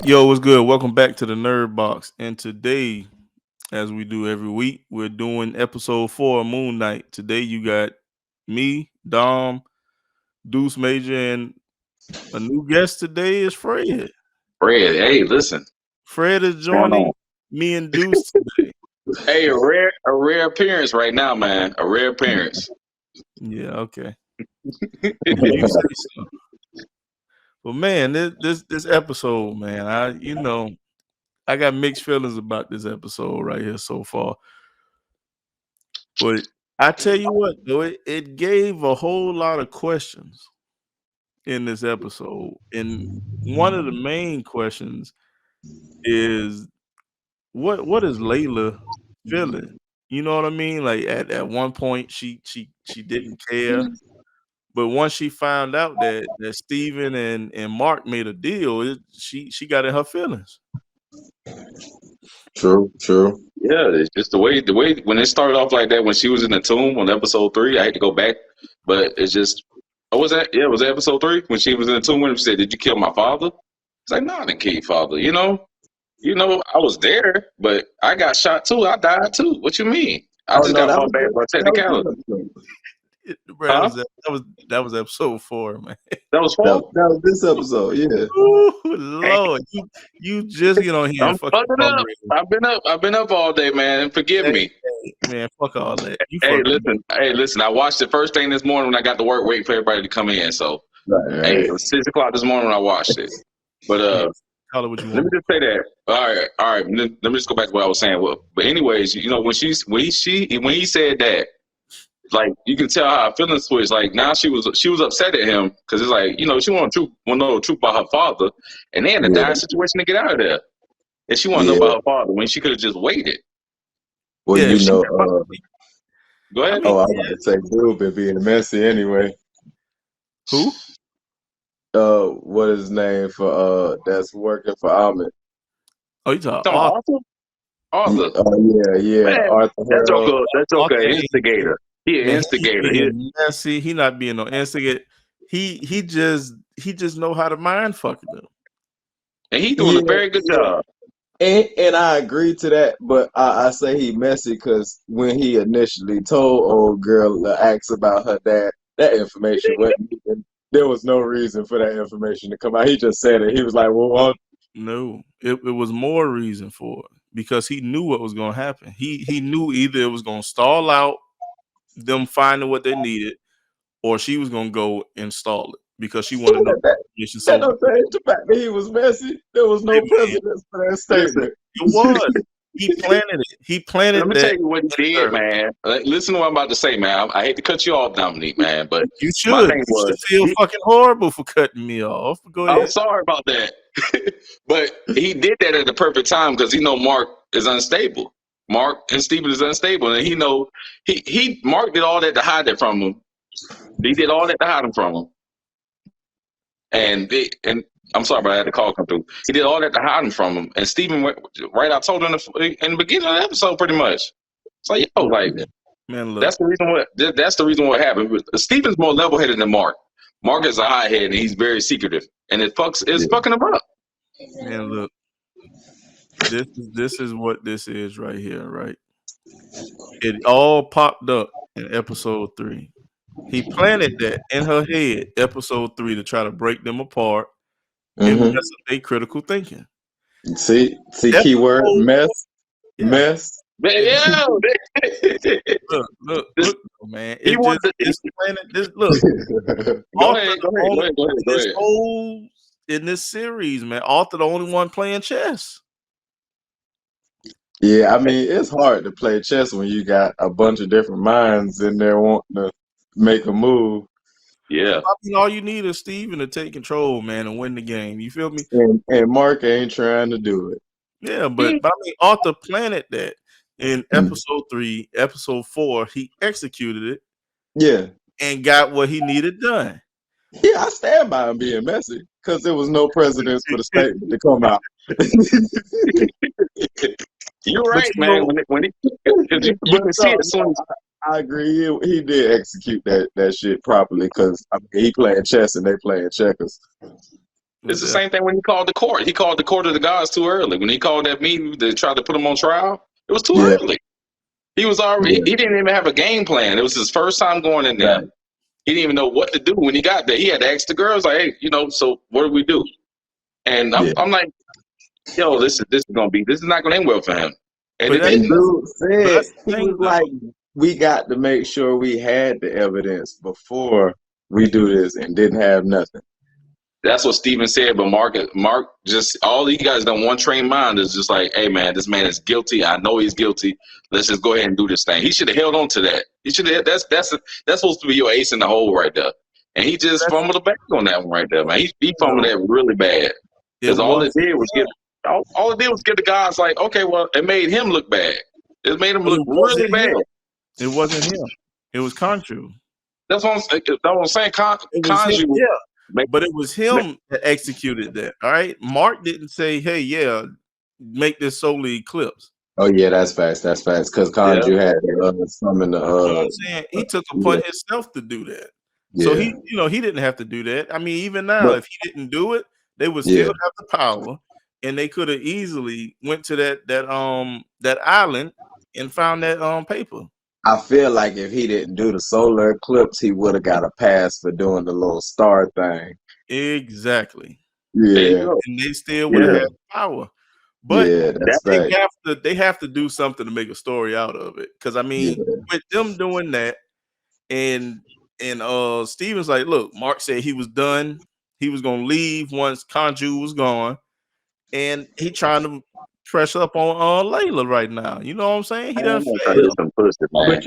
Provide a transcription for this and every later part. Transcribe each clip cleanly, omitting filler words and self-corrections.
Yo, what's good? Welcome back to the Nerd Box. And today, as we do every week, we're doing episode 4 of Moon Knight. Today, you got me, Dom, Deuce Major, and a new guest today is Fred. Fred, hey, listen, Fred is what's going joining on? me and Deuce today. Hey, a rare appearance right now, man. A rare appearance. Yeah, okay. If you say so. But man, this episode, man, I got mixed feelings about this episode right here so far. But I tell you what, though, it gave a whole lot of questions in this episode. And one of the main questions is what is Layla feeling? You know what I mean? Like at one point she didn't care. But once she found out that Steven and Mark made a deal, she got in her feelings. True. Yeah, it's just the way when it started off like that when she was in the tomb on episode 3. I had to go back, but it's just. Oh, was that? Yeah, was that episode 3 when she was in the tomb when she said, "Did you kill my father?" It's like, no, I didn't kill your father. I was there, but I got shot too. I died too. What you mean? I Oh just no, got that my was bad for technicality. Bro, Huh? that was episode 4, man. That was that, 4. that was this episode. Yeah. Ooh, Lord, you just get on here I'm and fucking fucking talk up. I've been up all day, man. Forgive me. man, fuck all that. You Hey, fucking listen. I watched it first thing this morning when I got to work, waiting for everybody to come in. So, Right. hey, it was 6 o'clock this morning when I watched it. But call it what you let me want. just say that. All right. Let me just go back to what I was saying. Well, but anyways, when he said that, like you can tell how her feelings switched. Like now she was upset at him because it's like she want to know the truth about her father, and they had a Yeah. dire situation to get out of there, and she want to know Yeah. about her father when she could have just waited. Well, Yeah, you know. Go ahead. mean, I was about to say Bill been being messy anyway. who? What is his name for that's working for Ahmed? Oh, you talking Talking about Arthur? Arthur. Yeah. Man, Arthur Harrow. that's Arthur okay. ain't Instigator. He an Man, instigator. he not being no instigator. He just know how to mind fucking them. And he's doing a very good job. And I agree to that, but I say he messy because when he initially told old girl to ask about her dad, that information wasn't even. There was no reason for that information to come out. He just said it. He was like, "Well, No, it was more reason for it because he knew what was going to happen. He knew either it was going to stall out them finding what they needed, or she was going to go install it because she wanted to know that information. that So don't change the fact that he was messy. There was no precedence for that statement. it was. He planted it. He planted Let me that. tell you what he did, man. Listen to what I'm about to say, man. I hate to cut you off, Dominique, man, but You my should. thing You should was, feel fucking horrible for cutting me off. Go I'm ahead. sorry about that, but he did that at the perfect time because he know Mark is unstable. Mark and Steven is unstable, and he know he Mark did all that to hide it from him. He did all that to hide him from him, and I'm sorry, but I had the call come through. He did all that to hide him from him, and Steven went right. I told him in the beginning of the episode, pretty much. It's like, yo, like Man, look. that's the reason what happened. Steven's more level headed than Mark. Mark is a high head and he's very secretive, and it's fucking him up. Man, look. This is what this is right here, right? It all popped up in episode 3. He planted that in her head, episode 3, to try to break them apart and mess up their critical thinking. See, keyword mess. Yeah. Look, man. He It's planted this. Look, Go ahead. in this series, man, Arthur the only one playing chess. Yeah, I mean, it's hard to play chess when you got a bunch of different minds in there wanting to make a move. Yeah. I mean, all you need is Steven to take control, man, and win the game. You feel me? And Mark ain't trying to do it. Yeah, but I mean, Arthur planted that in episode 3, episode 4. He executed it. Yeah. And got what he needed done. Yeah, I stand by him being messy because there was no precedence for the statement to come out. You're right, man. You can see it soon. I agree. He did execute that shit properly because I mean, he playing chess and they playing checkers. It's the same thing when he called the court. He called the court of the gods too early. When he called that meeting to try to put him on trial, it was too early. He was already. He didn't even have a game plan. It was his first time going in there. He didn't even know what to do when he got there. He had to ask the girls, like, "Hey, so what do we do?" And I'm like, "Yo, this is not gonna end well for him." And dude said he was like, "We got to make sure we had the evidence before we do this, and didn't have nothing." That's what Steven said, but Mark just all he got is that one trained mind is just like, hey man, this man is guilty. I know he's guilty. Let's just go ahead and do this thing. He should have held on to that. He should have. That's supposed to be your ace in the hole right there. And he just fumbled the bag on that one right there, man. He fumbled that really bad because all it did was get the guys like, okay, well, it made him look bad. It made him look really bad. It wasn't him. It was Conju. That's what I'm saying. Conju. Yeah. But it was him that executed that. All right. Mark didn't say, hey, make this solely Eclipse. Oh yeah, that's facts. That's facts. Because Conju had some in the you know what I'm saying? He took upon himself to do that. So he didn't have to do that. I mean, even now, if he didn't do it, they would still have the power, and they could have easily went to that island and found that paper. I feel like if he didn't do the solar eclipse, he would have got a pass for doing the little star thing. Exactly. Yeah. And they still would have had power. But they have to do something to make a story out of it. Because I mean, with them doing that, and Steven's like, look, Mark said he was done. He was gonna leave once Conju was gone, and he trying to press up on Layla right now. You know what I'm saying? He doesn't fail. But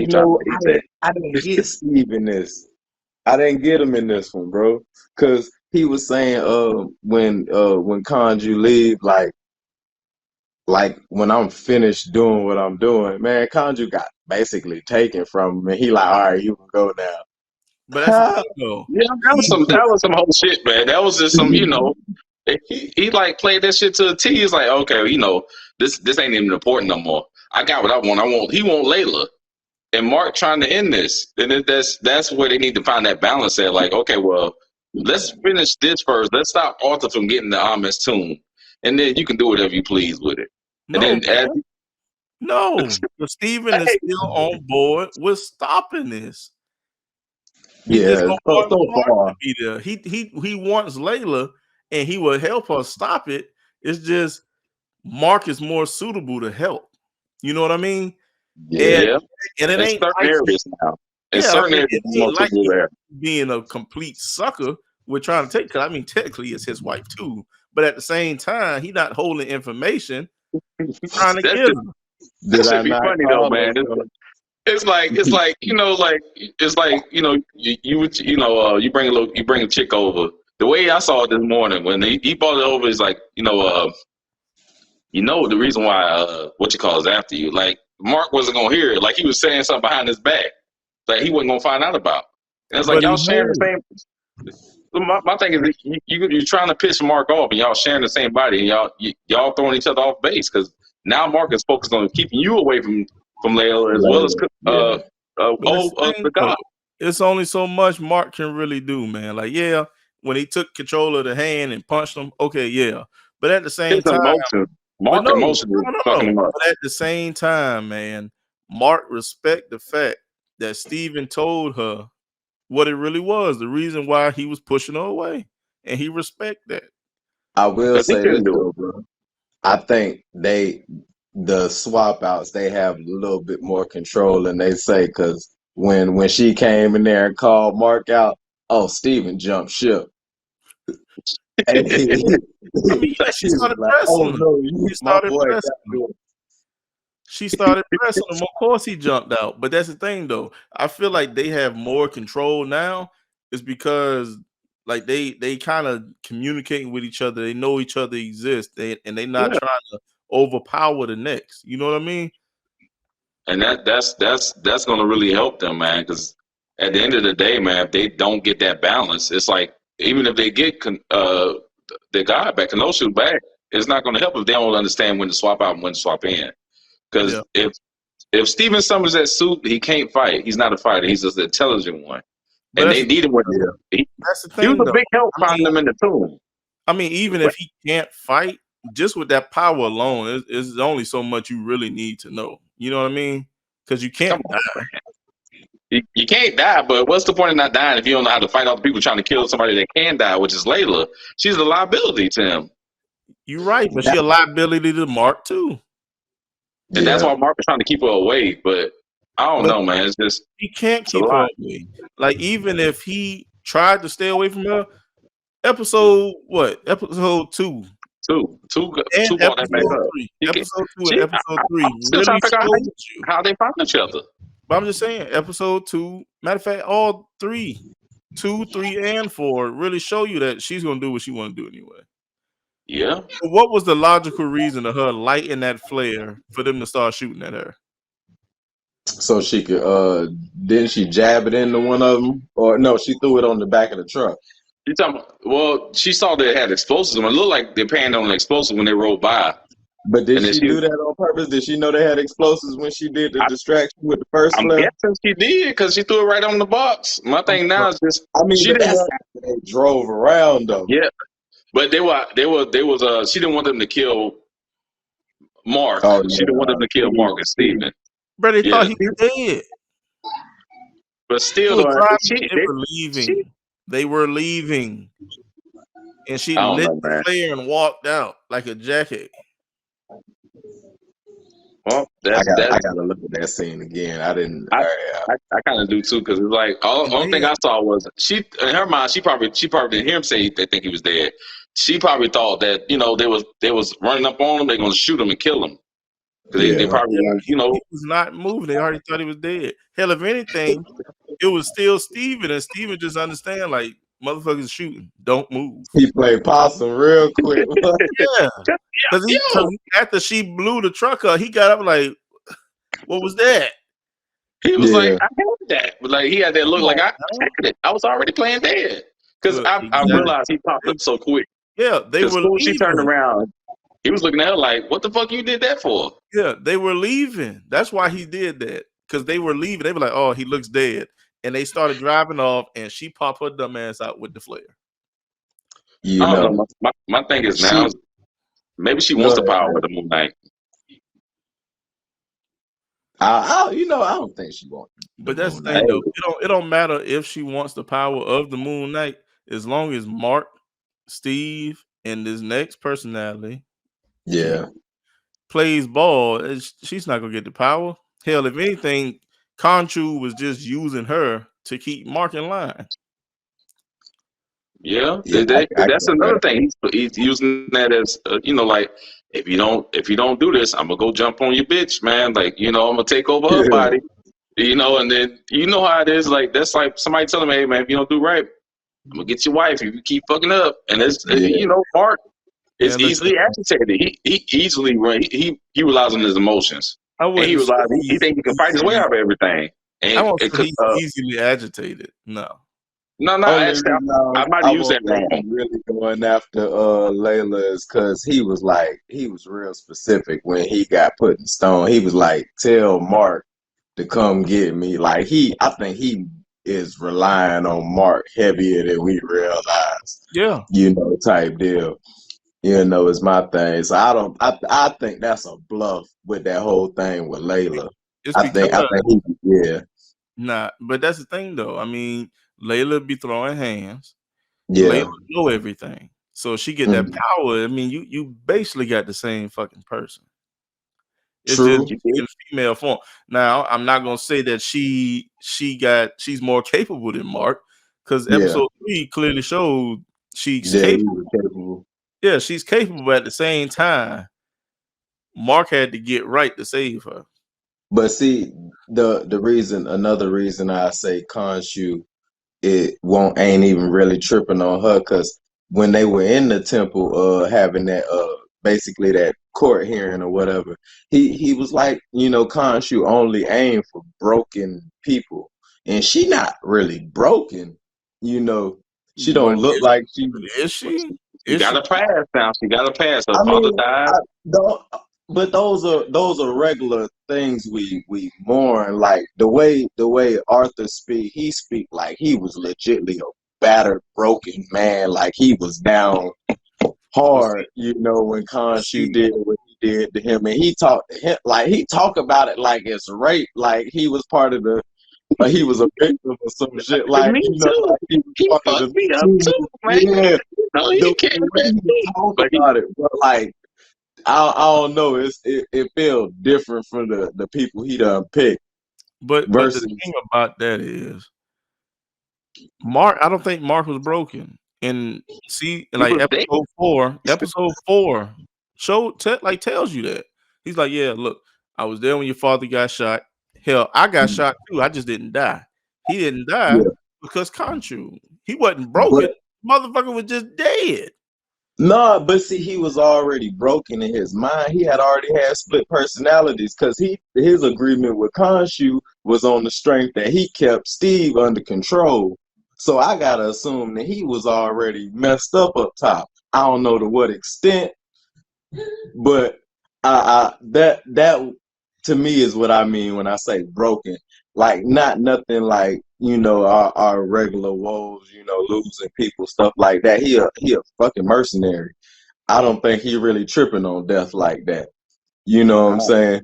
I didn't get Steve in this. I didn't get him in this one, bro. Because he was saying when Conju leave, like when I'm finished doing what I'm doing, man, Conju got basically taken from him, and he like, all right, you can go now. But that's the thing, though. Yeah, that was some whole shit, man. That was just some, he like played that shit to a T. He's like, okay, this ain't even important no more. I got what I want. He want Layla, and Mark trying to end this. And that's where they need to find that balance at. Like, okay, well, let's finish this first. Let's stop Arthur from getting the Amish tomb, and then you can do whatever you please with it. No, but Steven is still on board with stopping this. He just don't want Mark to be there. He wants Layla, and he will help her stop it. It's just Mark is more suitable to help. You know what I mean? Yeah. And it ain't certain areas now. In certain areas, it ain't like being a complete sucker. We're trying to take. Cause I mean, technically, it's his wife too. But at the same time, he's not holding information. Trying to get her. This should be funny though, man. It's like you bring a chick over. The way I saw it this morning when he brought it over is like the reason why is after you. Like Mark wasn't gonna hear it. Like he was saying something behind his back that he wasn't gonna find out about. And it's like y'all sharing the same. My thing is you're trying to piss Mark off and y'all sharing the same body and y'all throwing each other off base because now Mark is focused on keeping you away from Layla as well as the God. It's only so much Mark can really do, man. Like, when he took control of the hand and punched him, okay, but at the same time, But at the same time, man, Mark respect the fact that Steven told her what it really was, the reason why he was pushing her away, and he respect that. I will say this though, bro. I think the swap outs, they have a little bit more control than they say, because when she came in there and called Mark out, Steven jumped ship. I mean, she started pressing him. She started pressing him. Of course, he jumped out. But that's the thing, though. I feel like they have more control now. Is because like they kind of communicating with each other. They know each other exists. They're not trying to overpower the next. You know what I mean? And that's going to really help them, man. Because at the end of the day, man, if they don't get that balance, it's like even if they get the guy back, Kenosha back, it's not going to help if they don't understand when to swap out and when to swap in. Because if Steven Summers that suit, he can't fight. He's not a fighter. He's just an intelligent one. And they need him with him. He was a big help finding them in the tomb. I mean, even if he can't fight, just with that power alone, it's only so much you really need to know. You know what I mean? Because you Come can't on, die. man. You can't die, but what's the point of not dying if you don't know how to fight all the people trying to kill somebody that can die, which is Layla? She's a liability to him. You're right, but she a liability to Mark too. And that's Yeah. why Mark was trying to keep her away. But I don't But know, man. It's just he can't it's a keep her lot. away. Like even if he tried to stay away from her, episode 2 Two and brought that back episode up. 3, He can, episode 2 and she, episode I'm 3 still trying really to figure out showed you. how they found each other. But I'm just saying, episode 2, matter of fact, all 3, 2, 3, and 4 really show you that she's gonna do what she want to do anyway. Yeah. But what was the logical reason of her lighting that flare for them to start shooting at her? So she could didn't she jab it into one of them, or no? She threw it on the back of the truck. You talking about, well, she saw that it had explosives. It looked like they panned on the explosives when they rolled by. But did And then she do that on purpose? Did she know they had explosives when she did the distraction with the first I'm flare? guessing she did because she threw it right on the box. My thing now is just I mean, she but didn't that's want, after they drove around though. yeah, but she didn't want them to kill Mark. Oh She didn't want them to kill Mark and Steven. But they thought Yeah, he was dead. but still, They though, were leaving. They were leaving. And she I don't lit know, the man. flare and walked out like a jacket. Well, I gotta look at that scene again. I didn't. I kind of do too because it's like only thing I saw was she in her mind she probably didn't hear him say they think he was dead. She probably thought that they was running up on him, they're gonna shoot him and kill him because they probably He was not moving. They already thought he was dead. Hell, if anything, it was still Steven, and Steven just understand like motherfuckers shooting, don't move. He played possum real quick. Yeah, because after she blew the truck up, he got up like, what was that? He was like, I had that, but like he had that look like I had it. I was already playing dead because I realized he popped up so quick. Yeah, they were leaving. She turned around. He was looking at her like, "What the fuck you did that for?" Yeah, they were leaving. That's why he did that because they were leaving. They were like, "Oh, he looks dead," and they started driving off, and she popped her dumb ass out with the flare. You know, my thing is now maybe she wants the power of the Moon Knight. I don't think she wants. But that's the thing, though. It don't matter if she wants the power of the Moon Knight, as long as Mark, Steve, and this next personality, plays ball. She's not gonna get the power. Hell, if anything, Khonshu was just using her to keep Mark in line. Yeah, that's another thing. He's using that as like if you don't do this, I'm gonna go jump on your bitch, man. Like I'm gonna take over her body, and then you know how it is. Like that's like somebody telling me, hey man, if you don't do right, I'm gonna get your wife if you keep fucking up. And it's Mark is easily agitated. He easily he relies on his emotions. And he realizes he thinks he can fight his way out of everything. And I won't say he's easily agitated. No. No, actually, I might use that wrong. Really going after Layla is because he was real specific when he got put in stone. He was like, tell Mark to come get me. Like I think he is relying on Mark heavier than we realize. Yeah. Type deal. Is my thing. So I think that's a bluff with that whole thing with Layla. I think Nah, but that's the thing though. I mean, Layla be throwing hands. Yeah. Layla know everything. So she get that power. I mean, you basically got the same fucking person. It's just in female form. Now, I'm not gonna say that she's more capable than Mark, because episode 3 clearly showed she's capable. Yeah, she's capable, but at the same time, Mark had to get right to save her. But see, another reason I say Khonshu ain't even really tripping on her, because when they were in the temple having that basically that court hearing or whatever, he was like, Khonshu only aim for broken people, and she not really broken, she don't look like she is. She got a pass now. She got a pass. Her father died. But those are regular things we mourn. Like the way Arthur speak, he speak like he was legitly a battered, broken man. Like he was down hard, you know, when Khonshu did what he did to him, and he talked to him like he talked about it like it's rape, like he was part of the, he was a victim or some shit, like Me you know, too. like he was He part of fucked the me up team. too, man. Yeah, No, he can't the way he talk but about it, but like I don't know, it feels different from the people he done picked But the versus thing about that is Mark. I don't think Mark was broken. And see, he like was dead. episode four tells you that. He's like, yeah, look, I was there when your father got shot. Hell, I got shot too. I just didn't die. He didn't die yeah, because Conchu. He wasn't but broken. Motherfucker was just dead. no, but see, he was already broken in his mind. He had already had split personalities because his agreement with Khonshu was on the strength that he kept Steve under control. So I gotta assume that he was already messed up top. I don't know to what extent, but that to me is what I mean when I say broken. Like not nothing like, you know, our regular woes, you know, losing people, stuff like that. He a fucking mercenary. I don't think he really tripping on death like that. You know what I'm saying?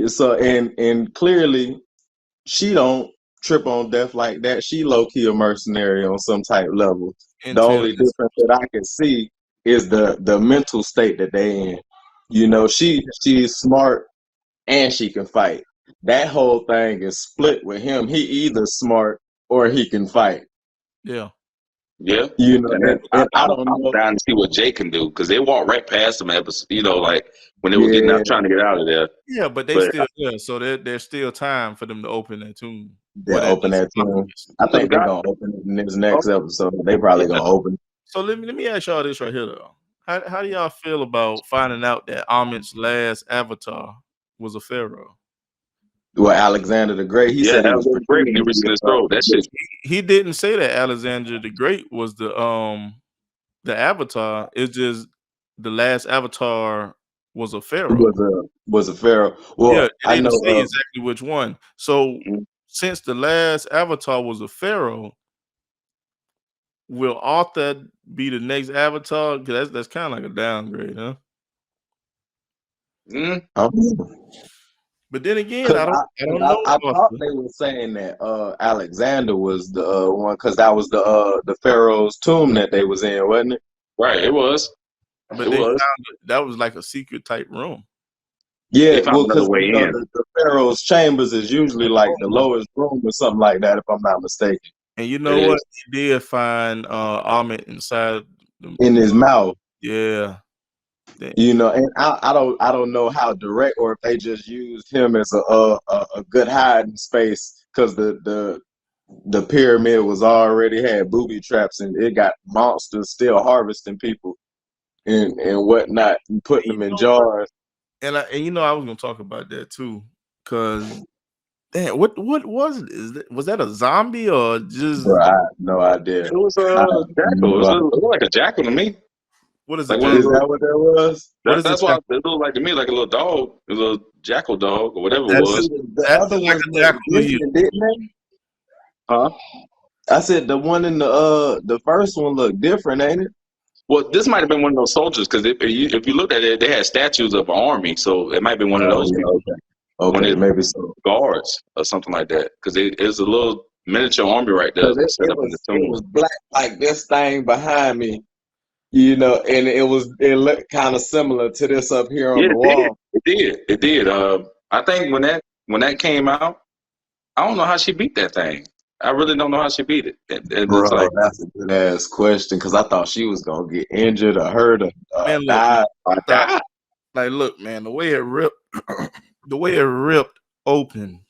So and clearly she don't trip on death like that. She low key a mercenary on some type level. The Until only difference that I can see is the mental state that they in. You know, she's smart and she can fight. That whole thing is split with him. He either smart or he can fight. yeah. Yeah. You know, And then and I don't I'm know. down to see what Jay can do because they walked right past him, you know, like when they were getting Yeah, out trying to get out of there. Yeah, but they But still there. So there's still time for them to open that tomb. they open that tune. I so the think they're guy, gonna open it in this next episode. They probably yeah, gonna open it. So let me ask y'all this right here though. How do y'all feel about finding out that Amit's last avatar was a pharaoh? Well, Alexander the Great, he yeah, said he that was was great when he pretending to reached be in his throat. That shit, He didn't say that Alexander the Great was the avatar. It's just the last avatar was a pharaoh. was a pharaoh. Yeah, Well, it I didn't know. say exactly which one. So mm, since the last avatar was a pharaoh, will Arthur be the next avatar? Because that's kind of like a downgrade, huh? But then again, Because I don't know I thought Arthur. they were saying that Alexander was the one because that was the pharaoh's tomb that they was in, wasn't it? right, it was. But It they was. found that was like a secret type room. Yeah, They found well, another because way you know in. the pharaoh's chambers is usually like the lowest room or something like that, if I'm not mistaken. And you It know what? is. He did find Amit inside In his mouth. yeah. You know, and I don't know how direct or if they just used him as a good hiding space because the pyramid was already had booby traps and it got monsters still harvesting people and whatnot and putting them in jars. And I was gonna talk about that too, because damn, what was it? Was that a zombie or just Bro, I have no idea. It was I have a jackal. no It looked like a jackal to me. what is Like it? one of idea. Is those. that what that was? What is it? That's why it looked like to me like a little dog, a little jackal dog or whatever it That's was. The that's other like ones a look jackal to you. different, didn't they? Huh? I said the one in the first one looked different, ain't it? Well, this might have been one of those soldiers because if you looked at it, they had statues of an army, so it might be one of Oh those yeah, people, one okay, of maybe so. the guards or something like that. Because it's a little miniature army right there Because it, set it up in the was it tomb. was black like this thing behind me, you know, and it looked kind of similar to this up here on Yeah, the it did. wall. It did. It did. I think when that came out, I don't know how she beat that thing. I really don't know how she beat it. And it's Bro, like, that's a good ass question because I thought she was gonna get injured or hurt or Man, look, die. I I thought died. like look, man, the way it ripped open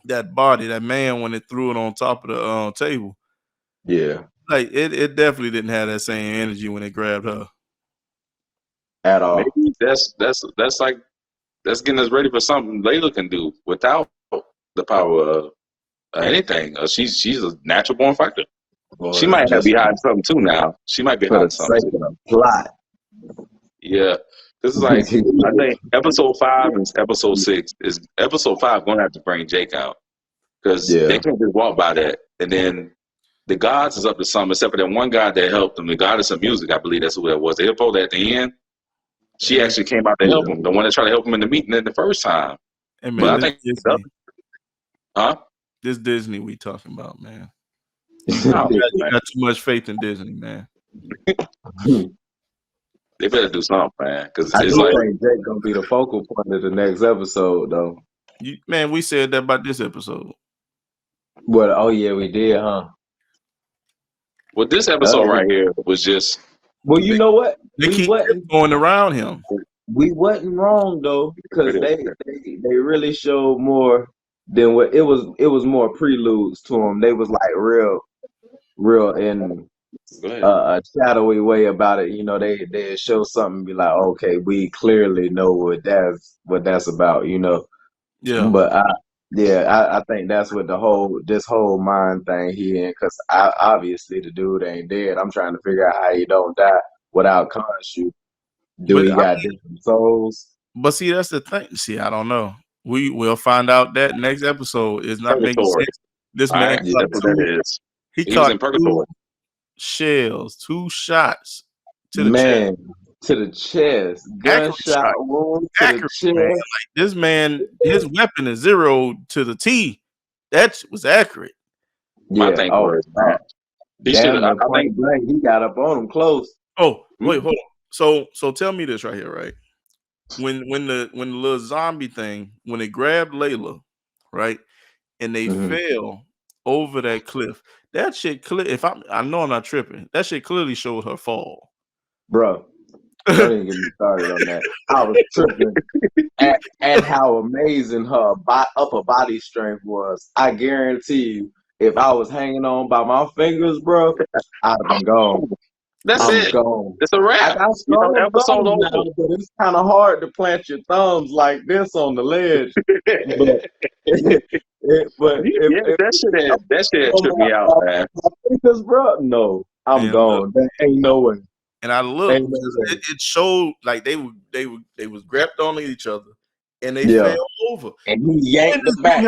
that body, that man when it threw it on top of the table, Yeah, like it definitely didn't have that same energy when it grabbed her. at all. Maybe that's like that's getting us ready for something Layla can do without the power of anything. She's a natural born fighter. She Or might have just be hiding something too now. She might be for the hiding something sake too. of the plot. Yeah, this is like I think episode 5 and episode 6 is episode 5 gonna have to bring Jake out because Yeah, they can't just walk by that and then the gods is up to something, except for that one god that helped them. The goddess of music, I believe that's who that was. The hippo at the end, she actually came out to help him. The one that tried to help him in the meeting the first time. Hey man, But I this think Disney. Huh? This Disney we talking about, man. No, You man. got too much faith in Disney, man. They better do something, man. Because I it's do like think Jake gonna be the focal point of the next episode, though. Man, we said that about this episode. What? Oh yeah, we did, huh? well, this episode right here was just. Well, you know what? They We keep wasn't going around him. wrong though, because they really showed more than what it was. It was more preludes to them. They was like real in a shadowy way about it. You know, they show something and be like, okay, we clearly know what that's about. You know. Yeah. But I think that's what this whole mind thing he in, because obviously the dude ain't dead. I'm trying to figure out how he don't die without Khonshu. Do he got different souls? But see, that's the thing. See, I don't know. We will find out that next episode is not making Purgatory. sense. This All man right, that's what that is. He was caught in purgatory. 2 shells, 2 shots to the Man, chest. to the chest, gunshot wound to the chest. Man. Like this man, his weapon is 0 to the T. That was accurate. My thing was, he should. I think blank, he got up on him close. Oh, wait, hold on. So tell me this right here, right? When the little zombie thing, when it grabbed Layla, right, and they fell over that cliff, that shit clear. I know I'm not tripping. That shit clearly showed her fall, bro. Don't even get me started on that. I was tripping at how amazing her upper body strength was. I guarantee you, if I was hanging on by my fingers, bro, I'd have been gone. That's gone. It's a wrap. Episode over. Now, but it's kind of hard to plant your thumbs like this on the ledge. That shit tripped me out, man. Because, bro, no, I'm gone. There ain't no way. And I looked. It showed like they was grabbed onto each other, and they fell over. And he yanked the back.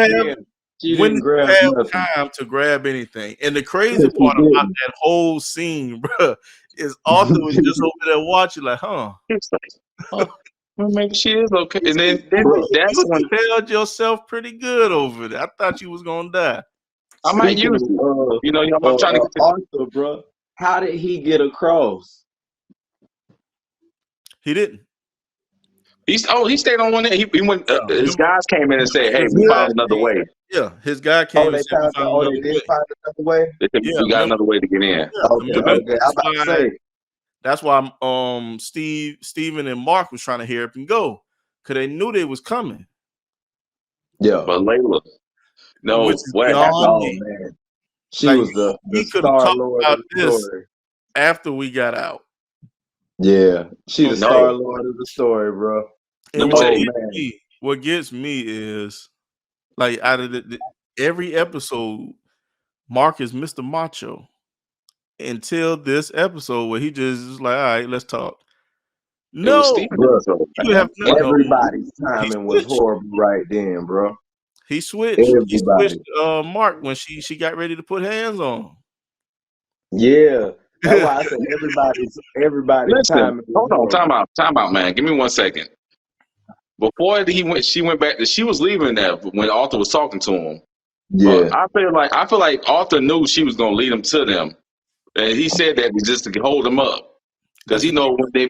When did you have time to grab anything? And the crazy part about that whole scene, bro, is Arthur was just over there watching, like, huh? Well, maybe she is okay. And then that's when you held yourself pretty good over there. I thought you was gonna die. I might use it. I'm trying to get Arthur, bro. How did he get across? He didn't. He stayed on one end. He went. His guys came in and said, "Hey, we found another way." Yeah, his guy came and said, they did find another way. We got another way to get in. Okay. I'm about to say. That's why Steven and Mark was trying to hear up and go, because they knew they was coming. Yeah, but Layla, no, what happened? Oh man, she was the Star Lord of the story. After we got out. Yeah, she's the Star Lord of the story, bro. And what gets me is, like, out of every episode, Mark is Mr. Macho until this episode where he just is like, all right, let's talk. No, everybody's timing was horrible right then, bro. He switched. He switched Mark when she got ready to put hands on him. Yeah. That's why I said everybody's timing. Hold on, time out, man. Give me 1 second. Before she went back. She was leaving that when Arthur was talking to him. Yeah, I feel like Arthur knew she was gonna lead him to them, and he said that just to hold them up because he know when they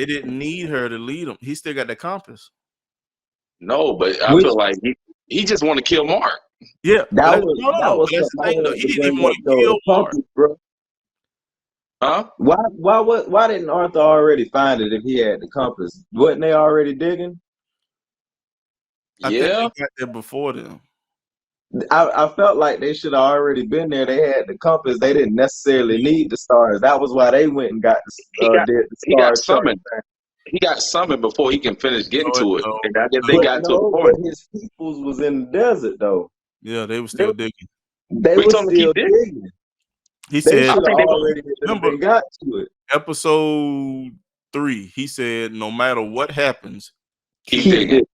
didn't need her to lead him. He still got the compass. No, but I feel like he just want to kill Mark. Yeah, that was that's the thing, though. He didn't want to kill Mark, bro. Huh? Why didn't Arthur already find it if he had the compass? Wasn't they already digging? I think they got there before them. I felt like they should have already been there. They had the compass. They didn't necessarily need the stars. That was why they went and got the he got summoned. He got summoned before he can finish getting to it. And I guess they got to a point. His peoples was in the desert, though. Yeah, they were still digging. They were still digging. He said, I think they got to it. Episode 3, he said, no matter what happens, keep digging.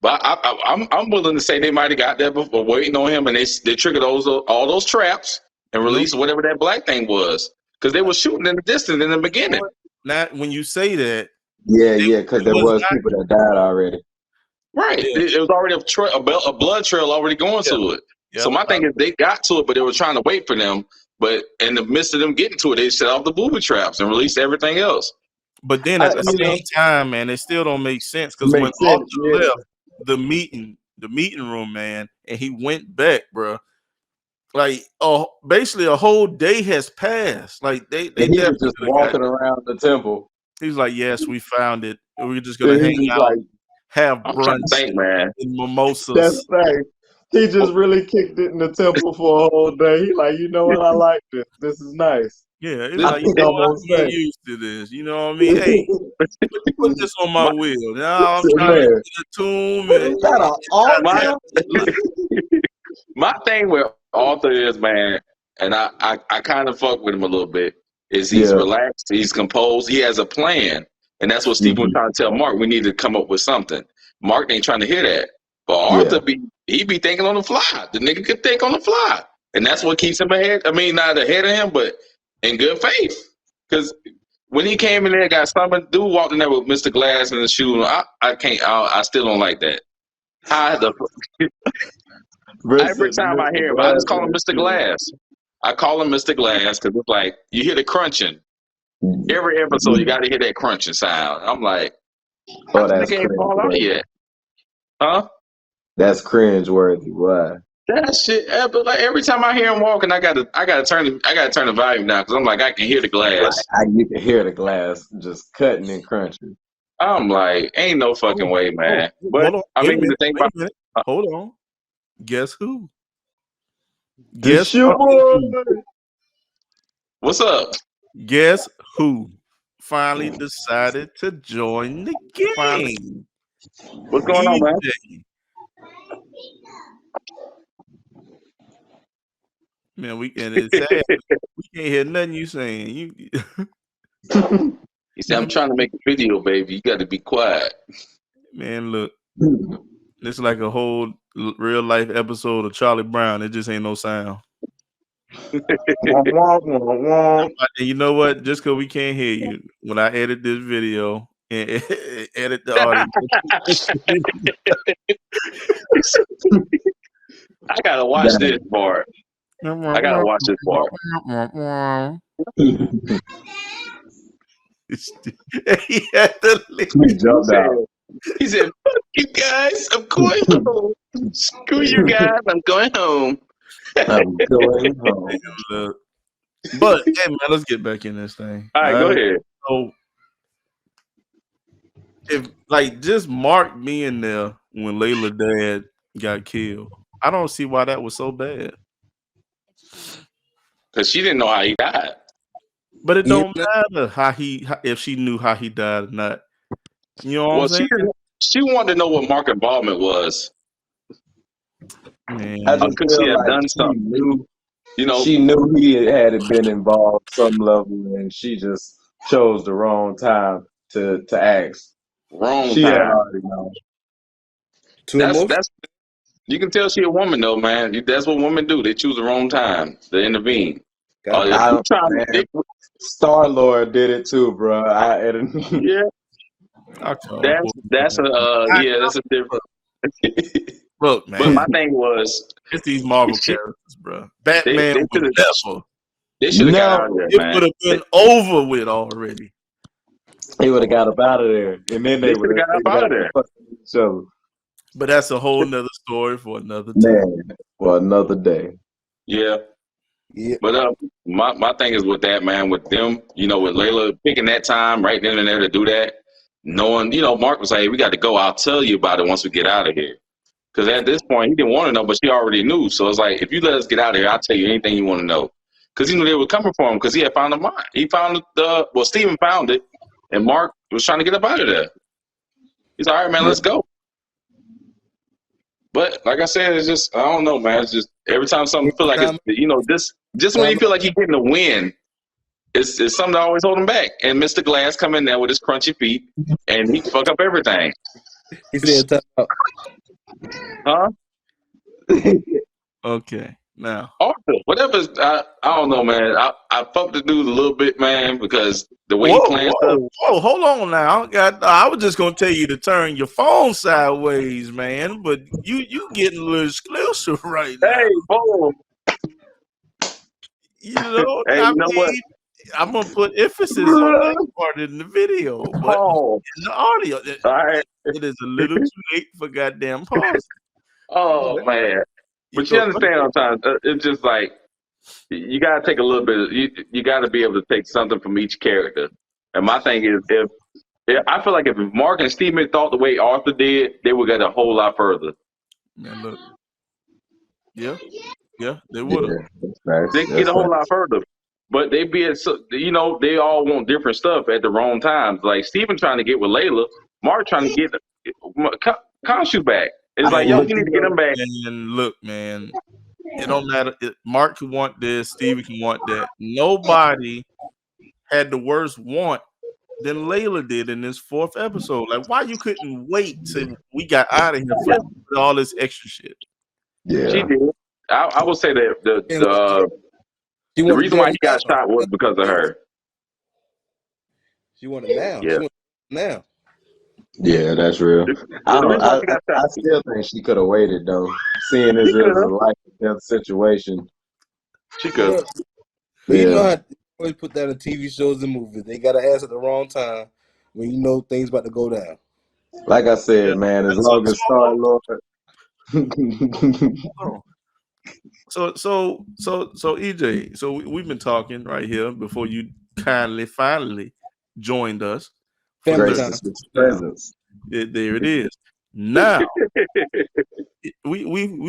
But I'm willing to say they might have got there before waiting on him, and they triggered all those traps and released whatever that black thing was, because they were shooting in the distance in the beginning. Not when you say that. Yeah, because there was people that died already. Right. Yeah. It was already a blood trail already going to it. Yep. So my thing is they got to it, but they were trying to wait for them. But in the midst of them getting to it, they set off the booby traps and released everything else. But then at the same time, man, it still don't make sense, because when Arthur left the meeting room, man, and he went back, bro, like basically a whole day has passed. Like they he was just walking around the temple. He's like, yes, we found it. We're just gonna hang out, have brunch, man, and mimosas. That's right. He just really kicked it in the temple for a whole day. He like, you know what? I like this. This is nice. Yeah, it's like, you know, I'm getting used to this. You know what I mean? Hey, put this on my wheel. Now I'm trying to get a tomb. My thing with Arthur is, man, and I kind of fuck with him a little bit, is he's relaxed, he's composed, he has a plan. And that's what Steve was trying to tell Mark. We need to come up with something. Mark ain't trying to hear that. But Arthur he be thinking on the fly. The nigga could think on the fly. And that's what keeps him ahead. I mean, not ahead of him, but in good faith. Because when he came in there, got something, dude walked in there with Mr. Glass in the shoe. I still don't like that. Every time I hear him, I just call him Mr. Glass. I call him Mr. Glass because it's like, you hear the crunching. Every episode, you got to hear that crunching sound. I'm like, that's ain't fall out yet. Huh? That's cringe-worthy. Why? That shit. But like every time I hear him walking, I gotta turn the volume down because I'm like, I can hear the glass. You can hear the glass just cutting and crunching. I'm like, ain't no fucking way, man. But I mean, the thing about hold on. Guess who? Guess who? What's up? Guess who finally decided to join the game? What's going on, man? Man, it's sad. We can't hear nothing you saying. He said, I'm trying to make a video, baby. You got to be quiet. Man, look. It's like a whole real life episode of Charlie Brown. It just ain't no sound. And you know what? Just because we can't hear you, when I edit this video and edit the audio, I gotta watch this part. I gotta watch this part. He had to leave. He jumped out. He said, "Fuck you guys, I'm going home. Screw you guys, I'm going home." I'm going home. But hey, man, let's get back in this thing. All right, go ahead. So, if like just Mark being there when Layla dad got killed, I don't see why that was so bad. Because she didn't know how he died. But it don't matter if she knew how he died or not. You know what I'm saying? She wanted to know what Mark's involvement was. Man, could she have done something? She knew he had been involved some level, and she just chose the wrong time to ask. She had already known. That's you can tell she a woman though, man. That's what women do. They choose the wrong time to intervene. Star-Lord did it too, bro. Yeah. That's a different. Look, man. But my thing was, it's these Marvel characters, bro. Batman they should have got out of there, man. It would have been over with already. He would have got up out of there, and then they would have got up out of there. So, but that's a whole nother story for another time. For another day. Yeah. But my thing is with that, man, with them, with Layla picking that time right then and there to do that, knowing, Mark was like, hey, we got to go. I'll tell you about it once we get out of here. Because at this point, he didn't want to know, but she already knew. So it's like, if you let us get out of here, I'll tell you anything you want to know. Because he knew they were coming for him because he had found the mine. He found Steven found it, and Mark was trying to get up out of there. He's like, all right, man, let's go. But like I said, it's just, I don't know, man. It's just every time something feel like it's, just when you feel like you're getting a win, it's something that always hold him back. And Mr. Glass come in there with his crunchy feet, and he fuck up everything. He said, Huh? Okay, now. Arthur, whatever. I don't know, man. I fucked the dude a little bit, man, because the way he Whoa, plans stuff. whoa! Hold on now. I was just gonna tell you to turn your phone sideways, man. But you getting a little exclusive right now. Hey, boom. You know, Hey, I you know what? mean, I'm gonna put emphasis on that part in the video, but Paul. in the audio, it All right. is a little too late for goddamn pause. Oh man. You But you go. understand sometimes it's just like you gotta take a little bit. You gotta be able to take something from each character. And my thing is, if I feel like if Mark and Steven thought the way Arthur did, they would get a whole lot further. Man, look. Yeah, they would have. They can get a whole lot further. But they be at, they all want different stuff at the wrong times. Like Steven trying to get with Layla, Mark trying to get Khonshu back. It's like, yo, you need to get him back. And look, man, it don't matter. Mark can want this, Steven can want that. Nobody had the worst want than Layla did in this 4th episode. Like, why you couldn't wait till we got out of here for all this extra shit? Yeah. She did. I will say that the reason why he got shot was because of her. She wanted now. Yeah. She wanted now. Yeah, that's real. I still think she could have waited though, seeing as it was a life and death situation. She could. But you know how they always put that in TV shows and movies. They gotta ask at the wrong time when you know things about to go down. Like I said, man, as long as Star Lord. So EJ, so we've been talking right here before you finally joined us. Family time. Presence. There it is. Now we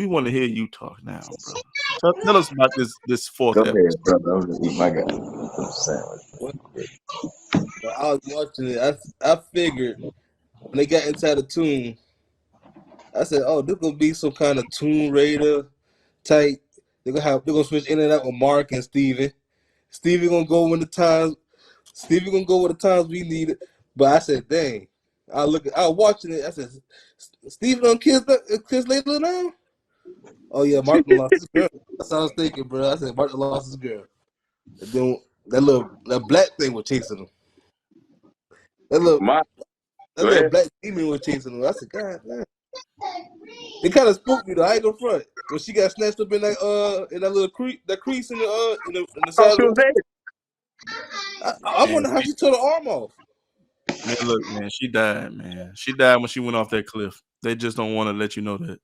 want to hear you talk now, brother. Tell us about this 4th Go episode. ahead, brother. I'm gonna eat my goddamn sandwich. I was watching it. I figured when they got inside the tomb, I said, "Oh, this gonna be some kind of Tomb Raider type. They're gonna switch in and out with Mark and Steven. Steven gonna go when the times. Steven gonna go with the times we need it." But I said, "Dang." I was watching it. I said, "Steven done kiss Layla now." Oh yeah, Mark lost his girl. That's what I was thinking, bro. I said Mark lost his girl. And then that black thing was chasing him. That little black demon was chasing him. I said, God damn. It kind of spooked me though. I ain't gonna front. When she got snatched up in that little crease in the side of the I wonder how she tore the arm off. Man, look, man, she died, man. She died when she went off that cliff. They just don't want to let you know that.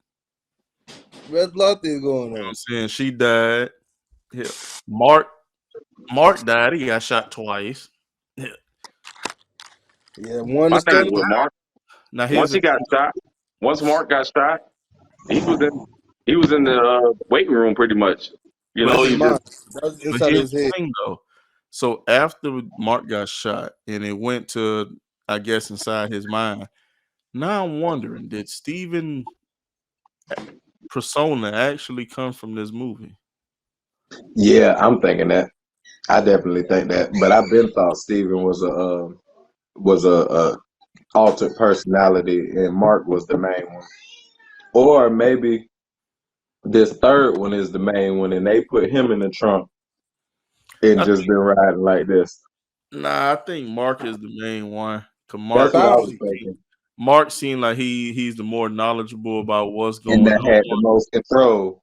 There's a lot of things going on. You know what I'm saying? She died. Yeah. Mark died. He got shot twice. Yeah. Yeah, one My thing with Mark. Now once Mark got shot, he was in the waiting room pretty much. You know, that was inside his head. Thing, though. So after Mark got shot and it went to, I guess, inside his mind. Now I'm wondering, did Steven persona actually come from this movie? Yeah, I'm thinking that. I definitely think that. But I've been thought Steven was a altered personality and Mark was the main one. Or maybe this third one is the main one and they put him in the trunk and just been riding like this. Nah, I think Mark is the main one. That's what I was thinking. Mark seemed like he's the more knowledgeable about what's going on. And that had the most control.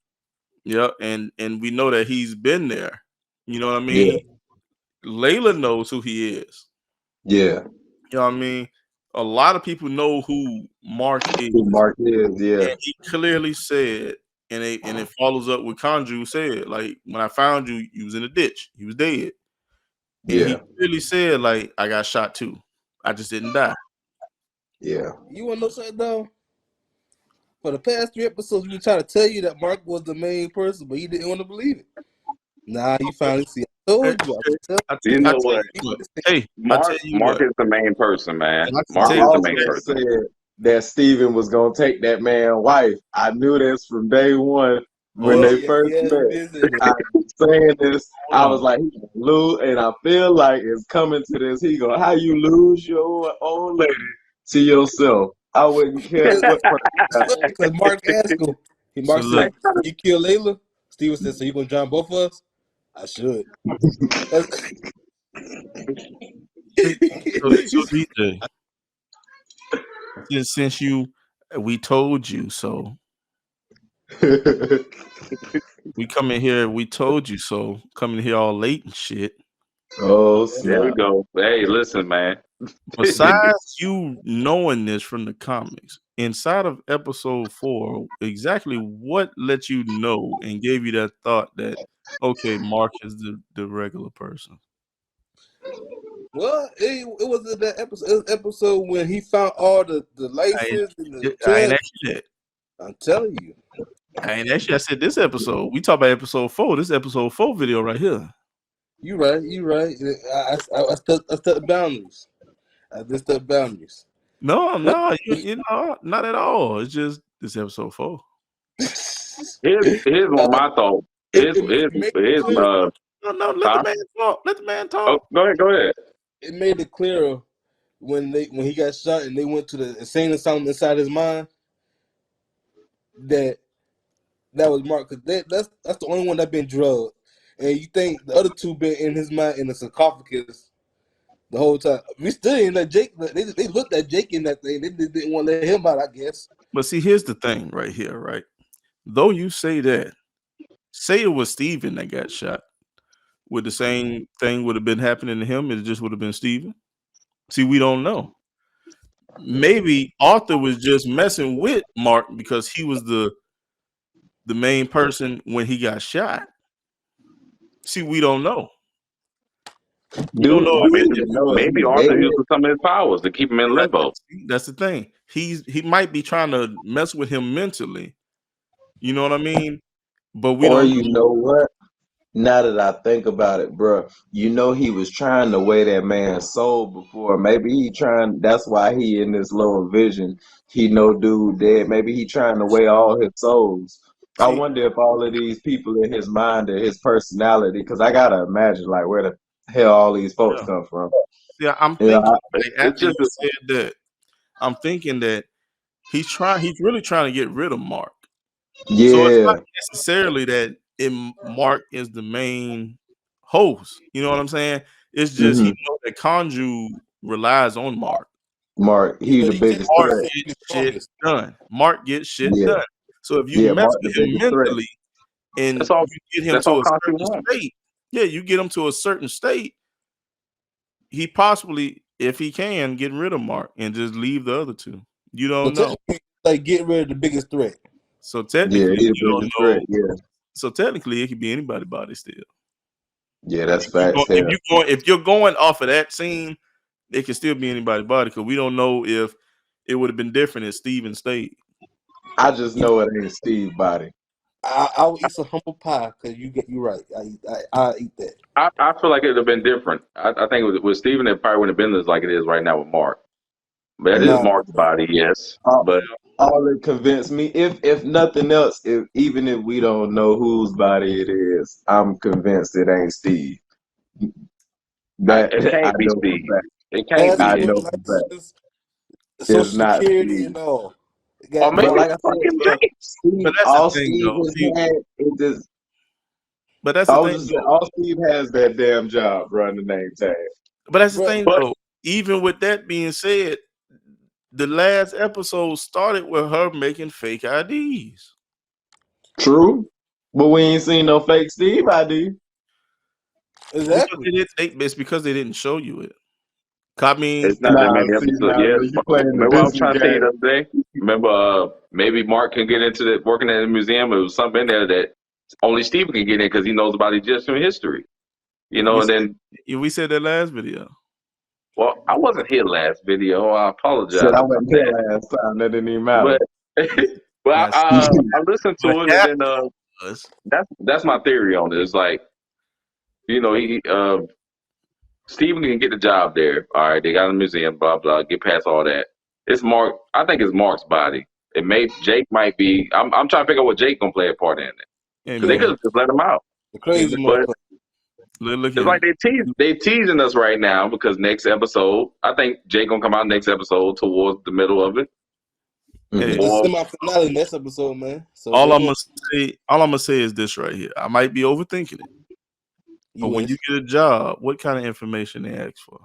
Yeah, and we know that he's been there. You know what I mean? Yeah. Layla knows who he is. Yeah. You know what I mean? A lot of people know who Mark is. Who Mark is, yeah. And he clearly said, and it follows up with Khonshu said, like, when I found you, you was in a ditch. He was dead. And he clearly said, like, I got shot too. I just didn't die. Yeah. You want to know something, though? For the past 3 episodes, we were trying to tell you that Mark was the main person, but you didn't want to believe it. Nah, you finally see. I told you. You know what? Hey, Mark is the main person, man. Mark is the main person. Said that Steven was going to take that man's wife. I knew this from day one when they first met. I was saying this. I was like, he gonna lose, and I feel like it's coming to this. How you lose your own lady to yourself. I wouldn't care what Because Mark asked him. Mark So said, look, "You kill Layla." Steven said, "So you gonna join both of us?" I should. so DJ, since we told you so. We come in here, we told you so. Coming here all late and shit. Oh There we snap! go. Hey, listen, man. Besides you knowing this from the comics, inside of episode 4, exactly what let you know and gave you that thought that okay, Mark is the regular person. Well, it was in that episode. It was episode when he found all the laces and the I ain't chest. actually that. I'm telling you. I ain't actually. I said this episode. We talk about episode 4. This episode 4 video right here. You right. You right. I stuck boundaries. I just stuck boundaries. No, you know, not at all. It's just this episode 4. Here's one of my thoughts. Here's made it clear. No, let the man talk. Let the man talk. Oh, go ahead. It made it clearer when he got shot and they went to the insane asylum inside his mind that was Mark, because that's the only one that been drugged, and you think the other two been in his mind in the sarcophagus the whole time. We still didn't let Jake. They looked at Jake in that thing. They didn't want to let him out, I guess. But see, here's the thing right here, right? Though you say that, say it was Steven that got shot, would the same thing would have been happening to him? It just would have been Steven? See, we don't know. Maybe Arthur was just messing with Mark because he was the main person when he got shot. See, we don't know. We don't know if maybe Arthur used some of his powers to keep him in limbo. That's the thing. He might be trying to mess with him mentally. You know what I mean? But we Or don't you know what? Now that I think about it, bro, you know he was trying to weigh that man's soul before. Maybe he trying. That's why he in this lower vision. He know dude dead. Maybe he trying to weigh all his souls. I wonder if all of these people in his mind are his personality. Because I gotta imagine like where the hell all these folks come from. Yeah, I'm thinking after you said that, I'm thinking that he's really trying to get rid of Mark. Yeah. So it's not necessarily that Mark is the main host. You know what I'm saying? It's just he knows that Conju relies on Mark. Mark, he the biggest threat. Gets shit done. Mark gets shit done. So if you mess Mark with him mentally and you get him to a certain state, you get him to a certain state, he possibly, if he can, get rid of Mark and just leave the other two. You don't know. Like get rid of the biggest threat. So technically, you don't know. Threat, So technically, it could be anybody's body still. Yeah, that's facts. If you're going off of that scene, it can still be anybody's body because we don't know if it would have been different if Steven stayed. I just know it ain't Steve's body. I'll eat some humble pie because you're right. I eat that. I feel like it would have been different. I think with Steven, it probably wouldn't have been like it is right now with Mark. But that is Mark's body, yes. But all it convinced me, if nothing else, even if we don't know whose body it is, I'm convinced it ain't Steve. It can't be Steve. It can't be. I know that. It's not Steve. And all. Or maybe like I said, but that's all the thing, Steve though. has had, it just. But that's the thing. All Steve has that damn job, run the name tag. But that's the thing, though. Even with that being said, the last episode started with her making fake IDs. True, but we ain't seen no fake Steve ID. Exactly. It's because they didn't show you it. I mean, it's not that many episodes. Remember, I was trying to tell you the other day. Remember, maybe Mark can get into working at the museum. It was something in there that only Steven can get in because he knows about Egyptian history. You know, we said that last video. Well, I wasn't here last video. I apologize. Said I wasn't here last time. That didn't even matter. But I listened to it, and then that's my theory on it. It's like, you know, Steven can get the job there. All right, they got a museum, blah blah. Get past all that. It's Mark. I think it's Mark's body. Jake might be. I'm trying to figure out what Jake gonna play a part in it. Because they could have just let him out. The crazy it's like they teasing us right now because next episode, I think Jake gonna come out next episode towards the middle of it. Hey, It's a semi-finale next episode, man. So all I'm gonna say is this right here. I might be overthinking it, but when you get a job, what kind of information they ask for?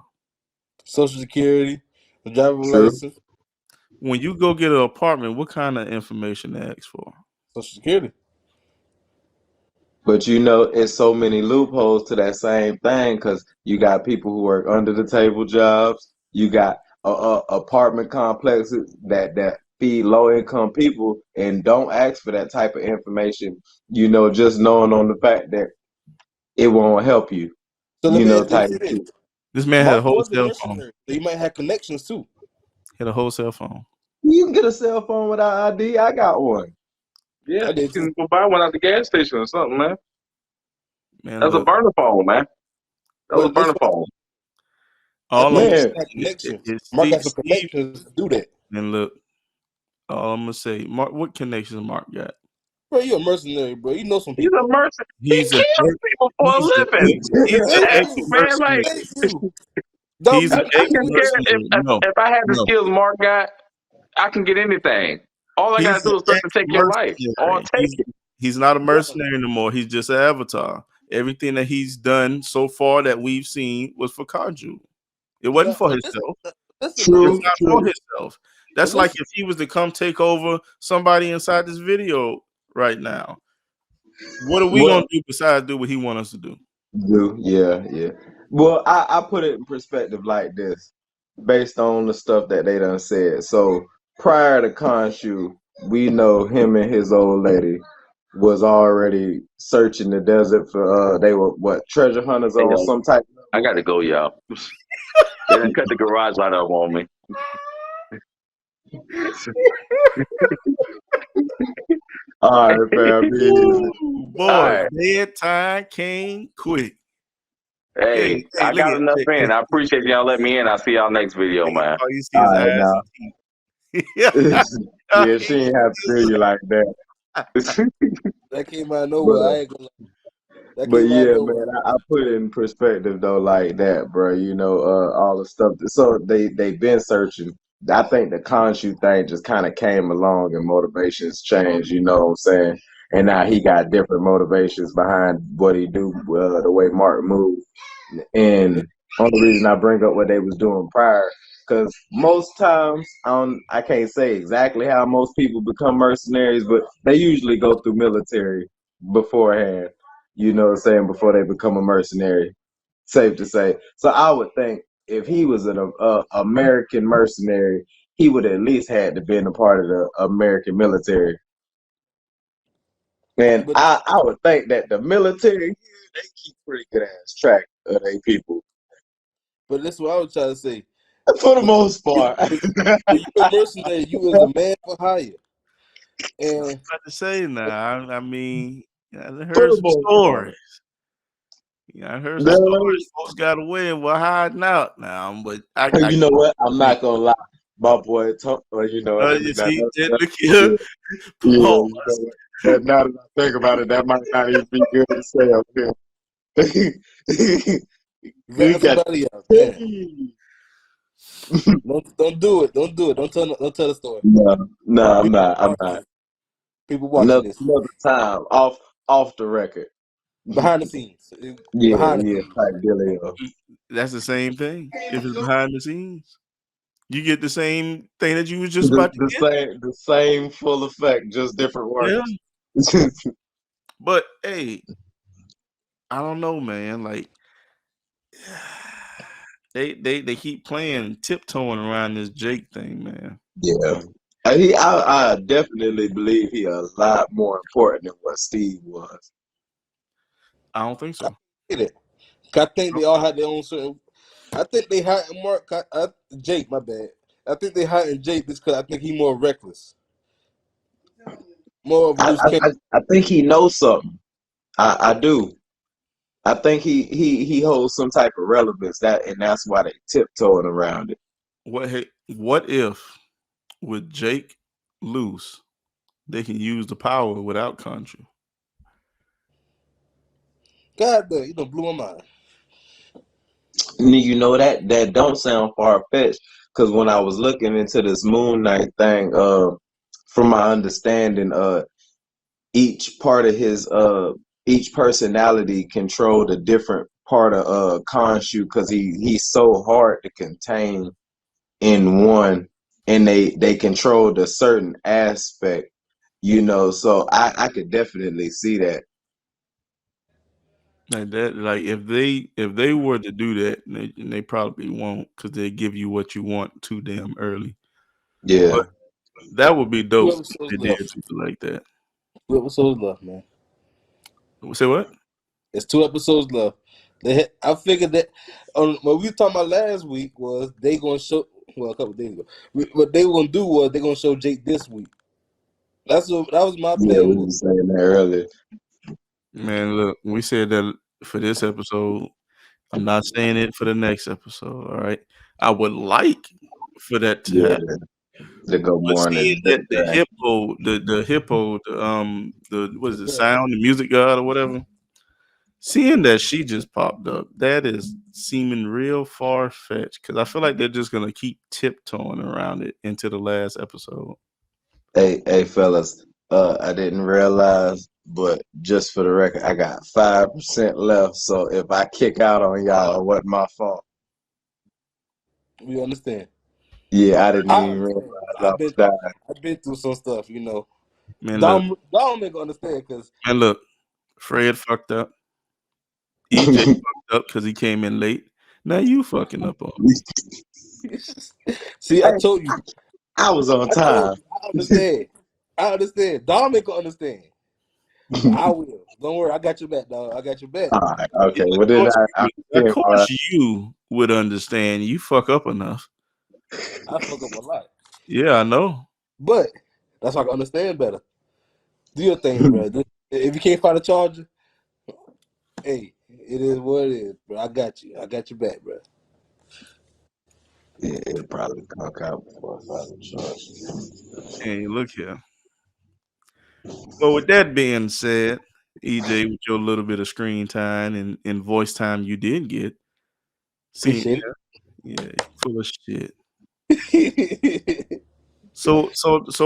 Social Security, the driver's True. license. When you go get an apartment, what kind of information they ask for? Social Security. But you know, it's so many loopholes to that same thing because you got people who work under the table jobs. You got apartment complexes that feed low income people and don't ask for that type of information. You know, just knowing on the fact that it won't help you. So let You me know, ask you type this. of shit. This man had a Mark was a wholesale phone. mercenary. So he might have connections too. He had a wholesale phone. You can get a cell phone without ID. I got one. Yeah, I you did can too. go buy one at the gas station or something, man. Man, That's a look, burner phone, man. That was a But that's burner phone. all I'm Mark Man, got connections. is Mark got some Steve. connections to do that. And look, all I'm gonna say, Mark, what connections Mark got? Bro, you a mercenary, bro. You know some He's people. a mercenary. He He's a kills people for a he's a living. he's an Thank ex you. Man, like mercenary. Thank you. Don't He's be an I ex can get mercenary. No, if I had the no. skills Mark got, I can get anything. All I gotta He's an do is start ex to take your life, or I'll mercenary. take it. He's not a mercenary anymore. He's just an avatar. Everything that he's done so far that we've seen was for Kaju. It wasn't for himself. Listen, true, It's not true. for himself. That's But like if he was to come take over somebody inside this video right now. What are we Well, gonna do besides do what he wants us to do? yeah. Well, I put it in perspective like this, based on the stuff that they done said. So prior to Khonshu, we know him and his old lady was already searching the desert for they were what, treasure hunters Hey, on yo, some type I gotta go, y'all. They done cut the garage light up on me. all right, fam. Be easy. Boy, Alright. bedtime came quick. Hey, I look got at enough in. I appreciate y'all letting me in. I'll see y'all next video, man. all you see All is right, ass now. and teeth. Yeah, she ain't have to do you like that. that came out of nowhere. I ain't gonna lie. That But came out yeah, of nowhere. man, I put it in perspective though, like that, bro. You know, all the stuff. So they've been searching. I think the Khonshu thing just kind of came along and motivations changed. You know what I'm saying? And now he got different motivations behind what he do, the way Mark moved. And only reason I bring up what they was doing prior, because most times I can't say exactly how most people become mercenaries, but they usually go through military beforehand. You know what I'm saying? Before they become a mercenary, safe to say. So I would think if he was an American mercenary, he would at least had to been a part of the American military. And But I would think that the military, they keep pretty good ass track of their people that's what I was trying to say. for the most part. But you a mercenary. You was a man for hire. And About to say now. I mean, I For heard the some most stories. Yeah, I heard some part. stories. Folks got away and were hiding out now, but I You know what? I'm not gonna lie. My boy, you know, you see, look here, you Paul. know what? That now that I think about it, that might not even be good to say up here. rat You got somebody out. Damn. Don't do it. Don't do it. Don't tell the story. no, I'm not. I'm Watching not. this. People watching this. Another time, off the record. Behind the scenes. Yeah, Behind the scenes. type dealio. That's the same thing. If it's behind the scenes, you get the same thing that you was just The, about to the get. same full effect, just different Yeah, words. but hey, I don't know, man. Like they keep playing tiptoeing around this Jake thing, man. Yeah. I definitely believe he a lot more important than what Steve was. I don't think so. I think they all had their own certain. I think they had Mark. Jake, my bad. I think they hired Jake because I think he more reckless, more of a loose cannon. I think he knows something. I do. I think he holds some type of relevance and that's why they tiptoeing around it. What if with Jake loose, they can use the power without Contra? God, you know, blew my mind. You know that don't sound far fetched because when I was looking into this Moon Knight thing, from my understanding, each part of his each personality controlled a different part of Khonshu because he's so hard to contain in one, and they controlled a certain aspect, you know. So I could definitely see that. Like that, like if they were to do that, and they probably won't, because they give you what you want too damn early. Yeah, But that would be 2 dope if episodes they did left. something like that. 2 episodes left, man. Say what? It's 2 episodes left. I figured that what we were talking about last week was they gonna show. Well, a couple days ago, what they gonna do was they gonna show Jake this week. That was my yeah, we thing. were saying that earlier. Man, look, we said that for this episode. I'm not saying it for the next episode. All right, I would like for that to Yeah, happen. to go But more on seeing the that the hippo, the what is it, Yeah. sound, the music god or whatever, seeing that she just popped up, that is seeming real far fetched. Because I feel like they're just gonna keep tiptoeing around it into the last episode. Hey, fellas, I didn't realize, but just for the record, I got 5% left. So if I kick out on y'all, it wasn't my fault. We understand. Yeah, I didn't I even realize understand. I was dying. I've been through some stuff, you know. Man, look, Dom ain't gonna understand because man, look. Fred fucked up. EJ fucked up because he came in late. Now you fucking up on me. see, I Hey, told you. I was on I told time. you. I understand. I understand. Dom ain't gonna understand. But I will. Don't worry. I got your back, dog. I got your back. All right, Yeah, okay. Well, then I of can't. course you would understand. You fuck up enough. I fuck up a lot. Yeah, I know. But that's why I can understand better. Do your thing, bro. If you can't find a charger, hey, it is what it is, bro. I got you. I got your back, bro. Yeah, it'll probably conk out before I find the charge. Hey, look here. Well, with that being said, EJ, with your little bit of screen time and voice time you did get, seeing Appreciate yeah, full of shit. it. So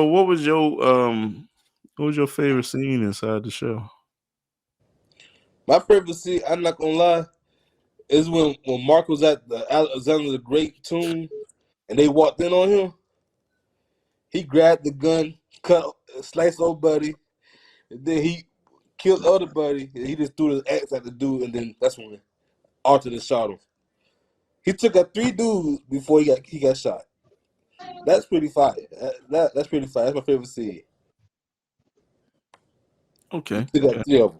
what was your favorite scene inside the show? My favorite scene, I'm not gonna lie, is when Mark was at the Alexander the Great tomb and they walked in on him. He grabbed the gun, sliced old buddy, and then he killed other buddy. And he just threw the axe at the dude, and then that's when Arthur just shot him. He took out 3 dudes before he got shot. That's pretty fire. That's pretty fire. That's my favorite scene. He Okay. took out 3 of them.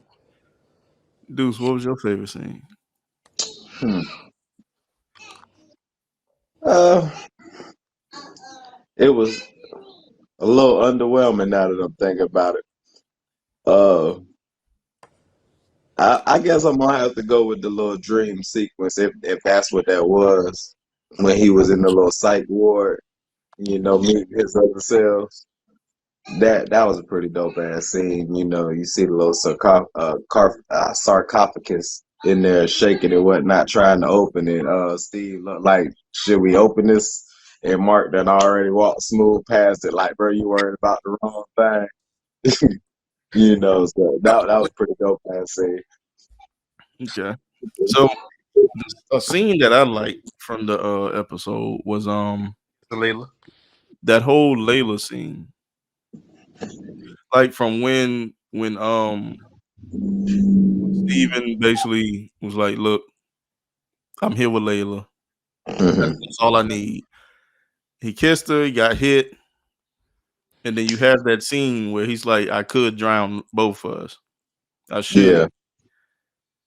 Deuce, what was your favorite scene? Uh, it was a little underwhelming now that I'm thinking about it. I guess I'm gonna have to go with the little dream sequence if that's what that was when he was in the little psych ward, you know, meeting his other selves. That was a pretty dope ass scene. You know, you see the little sarcophagus in there shaking and whatnot, trying to open it. Steve looked like, should we open this? And Mark done already walked smooth past it, like, bro, you worried about the wrong thing. You know, so that was pretty dope ass scene. Okay. So a scene that I liked from the episode was Layla. that whole Layla scene. Like from when Steven basically was like, look, I'm here with Layla. That's all I need. He kissed her, he got hit, and then you have that scene where he's like, I could drown both of us. I should. Yeah,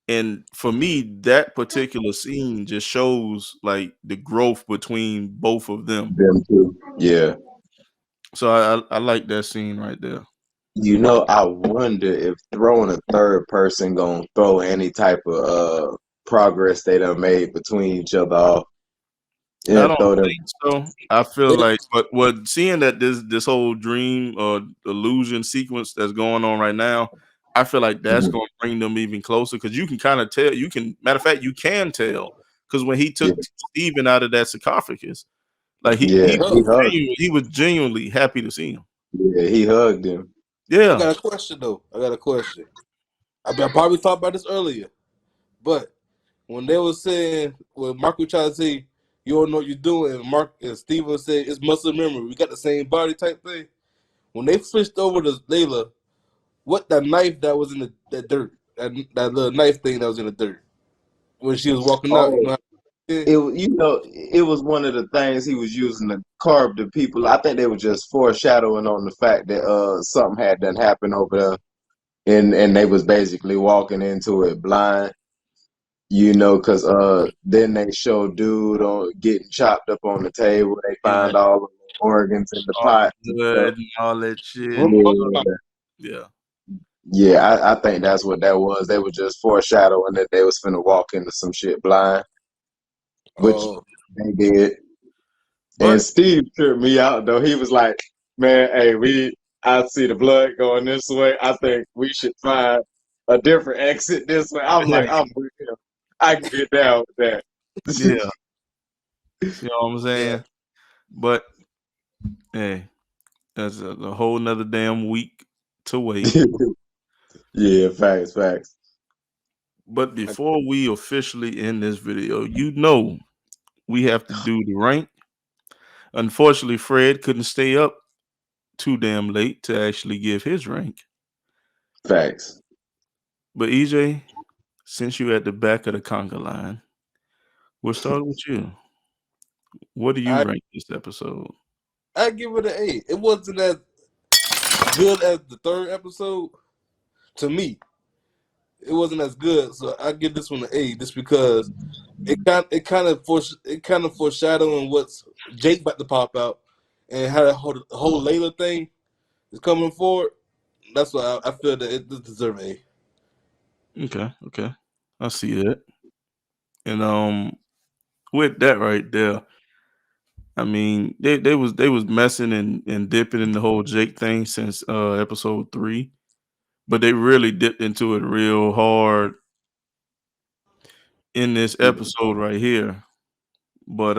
And for me, that particular scene just shows like the growth between both of them. them too. Yeah. So I like that scene right there. You know, I wonder if throwing a third person gonna throw any type of progress they done made between each other off. I Yeah, don't throw them. think so. I feel like, but what seeing that this whole dream or illusion sequence that's going on right now, I feel like that's going to bring them even closer because you can kind of tell. You can, matter of fact, you can tell because when he Yeah, took Steven out of that sarcophagus, like yeah, he hurt. he was genuinely happy to see him. Yeah, he hugged him. I Yeah. got a question though. I probably talked about this earlier, but when they were saying, when Mark was trying to say, you don't know what you're doing, and Mark and Steven said it's muscle memory, we got the same body type thing. When they switched over to Layla, what that knife that was in the dirt, that little knife thing that was in the dirt when she was walking out, you Oh, know. it was one of the things he was using to carve the people. I think they were just foreshadowing on the fact that something had done happened over there, and they was basically walking into it blind. Because then they show dude on getting chopped up on the table. They Yeah. find all the organs in the All pot the and stuff. blood and all that shit. Yeah, Yeah. yeah. I think that's what that was. They were just foreshadowing that they was finna walk into some shit blind, which Oh, they did. And But Steve tripped me out though. He was like, "Man, hey, I see the blood going this way. I think we should find a different exit this way." I'm like, I'm with him. I can get down with that. yeah. See what I'm yeah. saying? But hey, that's a whole nother damn week to wait. Yeah, facts. But before we officially end this video, we have to do the rank. Unfortunately, Fred couldn't stay up too damn late to actually give his rank. Facts. But EJ, since you at the back of the conga line, we'll start with you. What do you I rank this episode? I give it an A. It wasn't as good as the third episode to me. It wasn't as good, so I give this one an A just because it kind of foreshadowing what's Jake about to pop out and how the whole Layla thing is coming forward. That's why I feel that it deserves A. Okay. I see that. And with that right there, I mean they was messing and dipping in the whole Jake thing since episode 3. But they really dipped into it real hard in this episode right here. But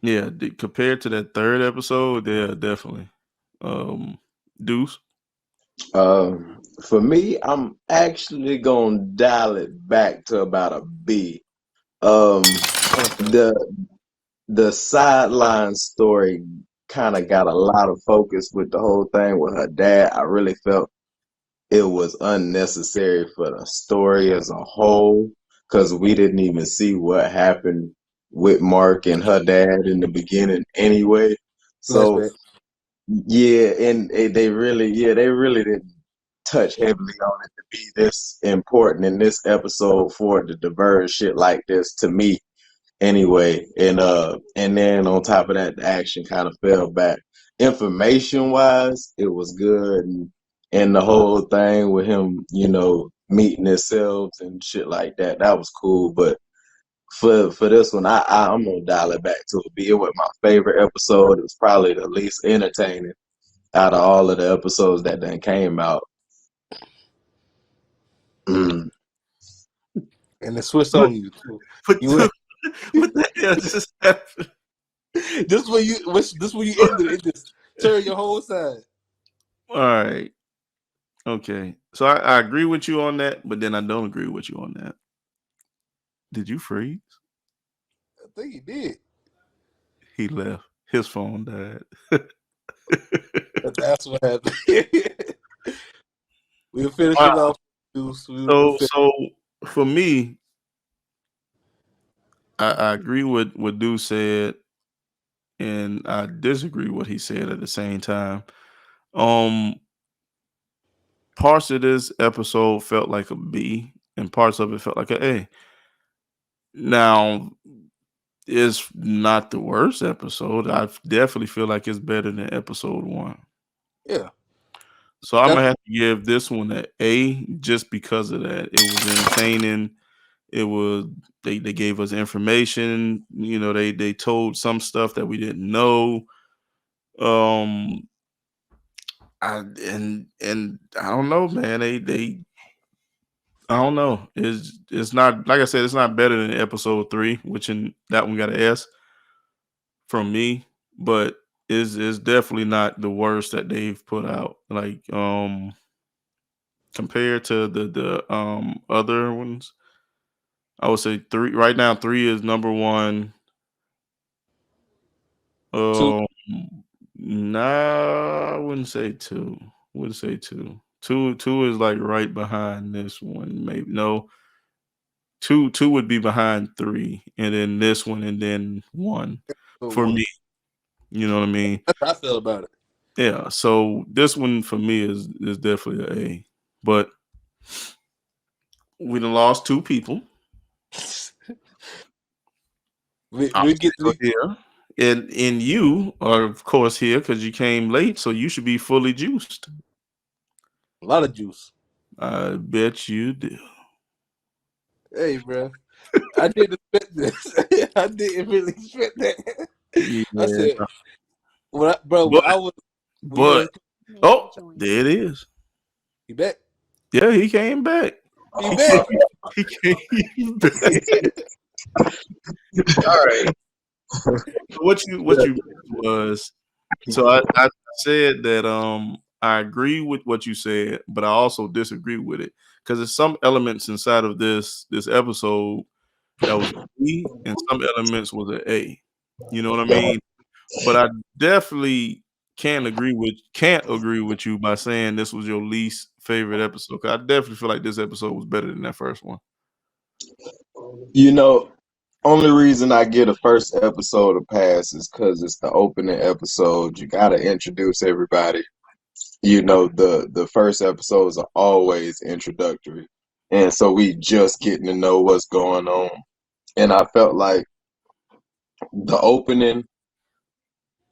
yeah, compared to that third episode, yeah, definitely. Deuce. For me, I'm actually gonna dial it back to about a B. Um, Okay. the the sideline story kind of got a lot of focus with the whole thing with her dad. I really felt it was unnecessary for the story as a whole because we didn't even see what happened with Mark and her dad in the beginning anyway. So Flashback. yeah, and they really didn't touch heavily on it to be this important in this episode for it to diverge shit like this to me anyway. And then on top of that, the action kind of fell back. Information wise, it was good, and the whole thing with him, meeting themselves and shit like that, that was cool. But for this one, I'm gonna dial it back to a B. It was my favorite episode. It was probably the least entertaining out of all of the episodes that then came out. Mm. And it switched What, on you too. what, You went what the hell just happened? this when you ended it just turn your whole side. All right. Okay. So I agree with you on that, but then I don't agree with you on that. Did you freeze? I think he did. He left. His phone died. That's what happened. We'll finish it Wow. off. So for me, I agree with what Dude said, and I disagree what he said at the same time. Um, Parts of this episode felt like a B, and parts of it felt like a A. Now, it's not the worst episode. I definitely feel like it's better than episode 1. Yeah. So I'm That's gonna have to give this one an A just because of that. It was entertaining. It was they gave us information. They told some stuff that we didn't know. Um, and I don't know, man. They I don't know. It's not, like I said, it's not better than episode 3, which in that one got an S from me. But is definitely not the worst that they've put out. Like compared to the other ones, I would say three right now. Three is number one. 2. Um, nah, I wouldn't say two. Wouldn't say two. Two is like right behind this one. Maybe no. Two would be behind three, and then this one, and then one So for 1. me. You know what I mean? That's how I feel about it. Yeah. So this one for me is definitely an A. But we done lost two people. I'm We get still here, and you are of course here because you came late, so you should be fully juiced. a lot of juice. I bet you do. Hey, bro. I didn't expect this. I didn't really expect that. Yeah. I said, when I was, when you But oh, there it is. he back. Yeah, he came back. He back. He came back. All right. What you missed was so I said that I agree with what you said, but I also disagree with it because there's some elements inside of this episode that was a B and some elements was an A. You know what I mean? But I definitely can't agree with you by saying this was your least favorite episode. 'Cause I definitely feel like this episode was better than that first one. You know, only reason I get a first episode a pass is because it's the opening episode. You gotta introduce everybody. You know, the first episodes are always introductory, and so we just getting to know what's going on. And I felt like the opening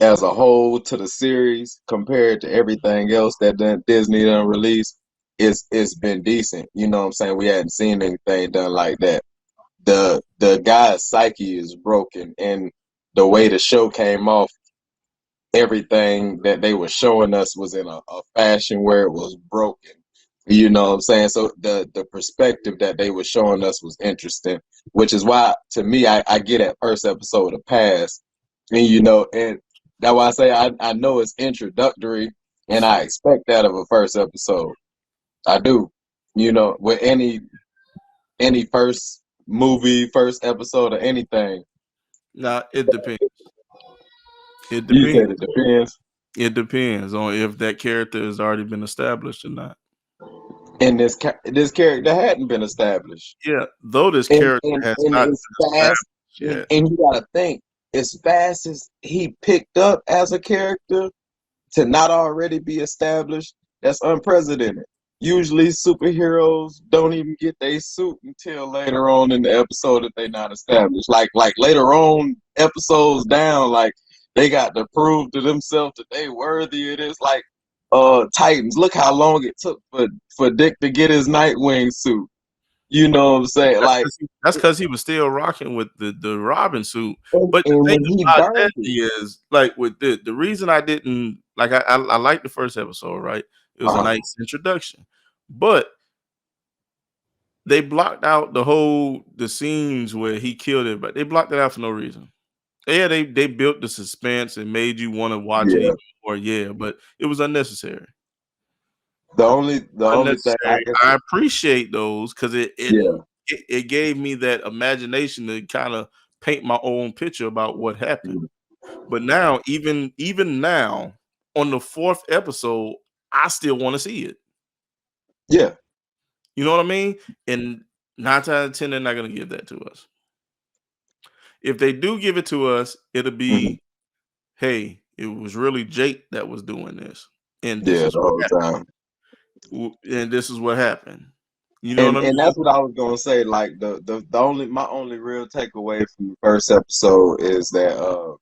as a whole to the series compared to everything else that Disney done released, it's been decent. You know what I'm saying? We hadn't seen anything done like that. The guy's psyche is broken, and the way the show came off, everything that they were showing us was in a fashion where it was broken. You know what I'm saying? So the perspective that they were showing us was interesting, which is why to me I get that first episode a pass. And you know, and that's why I say I know it's introductory and I expect that of a first episode. I do. You know, with any first movie, first episode or anything. Now it depends. It You depends. said it depends. It depends on if that character has already been established or not. And this character hadn't been established. Yeah, though this And character and, has and not as been fast established yet. and you gotta think, as fast as he picked up as a character to not already be established, that's unprecedented. Usually superheroes don't even get their suit until later on in the episode if they're not established. Like later on episodes down, like they got to prove to themselves that they worthy of this. Like Titans, look how long it took for Dick to get his Nightwing suit. You know what I'm saying? Like, That's because he was still rocking with the Robin suit. and But the thing when he about burned that it, is, like, with the reason I didn't like, I liked the first episode, right? It was a nice introduction, but they blocked out the scenes where he killed it, but they blocked it out for no reason. Yeah, they built the suspense and made you want to watch it yeah. even more. Yeah, but it was unnecessary. The only thing I Unnecessary. can I appreciate those because yeah. it gave me that imagination to kind of paint my own picture about what happened. But now, even now, on the fourth episode, I still want to see it. Yeah. You know what I mean? And 9 times out of 10, they're not gonna give that to us. If they do give it to us, it'll be, hey, it was really Jake that was doing this, and this Yeah, is the what whole time. happened. And this is what happened. You know what I And mean? that's what I was gonna say. Like the only my only real takeaway from the first episode is that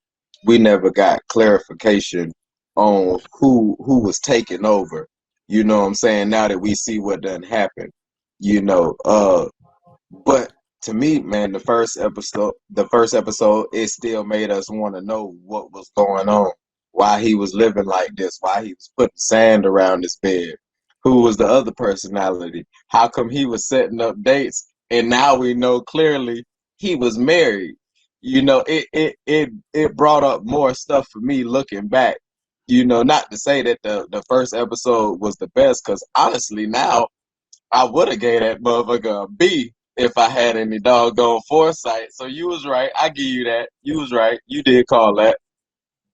we never got clarification on who was taking over. You know what I'm saying? Now that we see what done happened. You know, but to me, man, the first episode, it still made us want to know what was going on, why he was living like this, why he was putting sand around his bed, who was the other personality, how come he was setting up dates, and now we know clearly he was married. it brought up more stuff for me looking back. Not to say that the first episode was the best, because honestly now I would have gave that motherfucker a B if I had any doggone foresight. So you was right. I give you that. You was right. You did call that.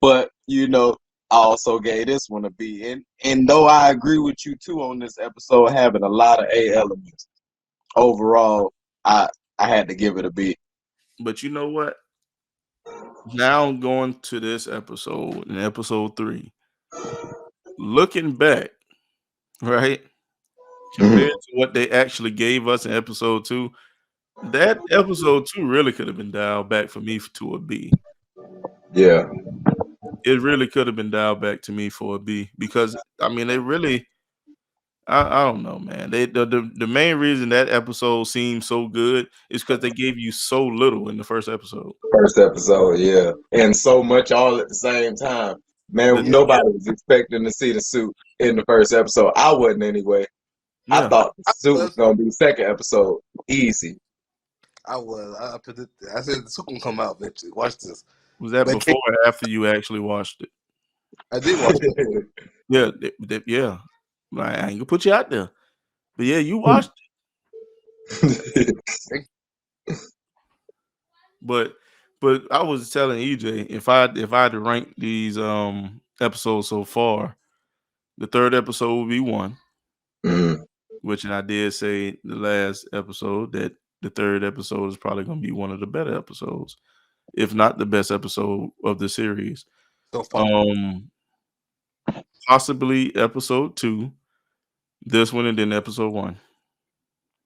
But I also gave this one a B. And though I agree with you too on this episode having a lot of A elements, overall I had to give it a B. But you know what? Now going to this episode, in episode 3, looking back, right? Compared to what they actually gave us in episode 2, that episode 2 really could have been dialed back for me to a B. Yeah. It really could have been dialed back to me for a B, because I mean they really, I don't know, man. The main reason that episode seemed so good is because they gave you so little in the first episode. First episode, yeah. And so much all at the same time. Man, nobody was expecting to see the suit in the first episode. I wasn't anyway. I Yeah. thought the suit was gonna be second episode. Easy. I was. I predicted. I said the suit can come out eventually. Watch this. Was that But before or after you actually watched it? I did watch it. Yeah, yeah. I ain't gonna put you out there, but yeah, you watched it. But I was telling EJ, if I had to rank these episodes so far, the third episode would be 1, which, and I did say the last episode that the third episode is probably going to be one of the better episodes, if not the best episode of the series. So far. Possibly episode 2, this one, and then episode 1.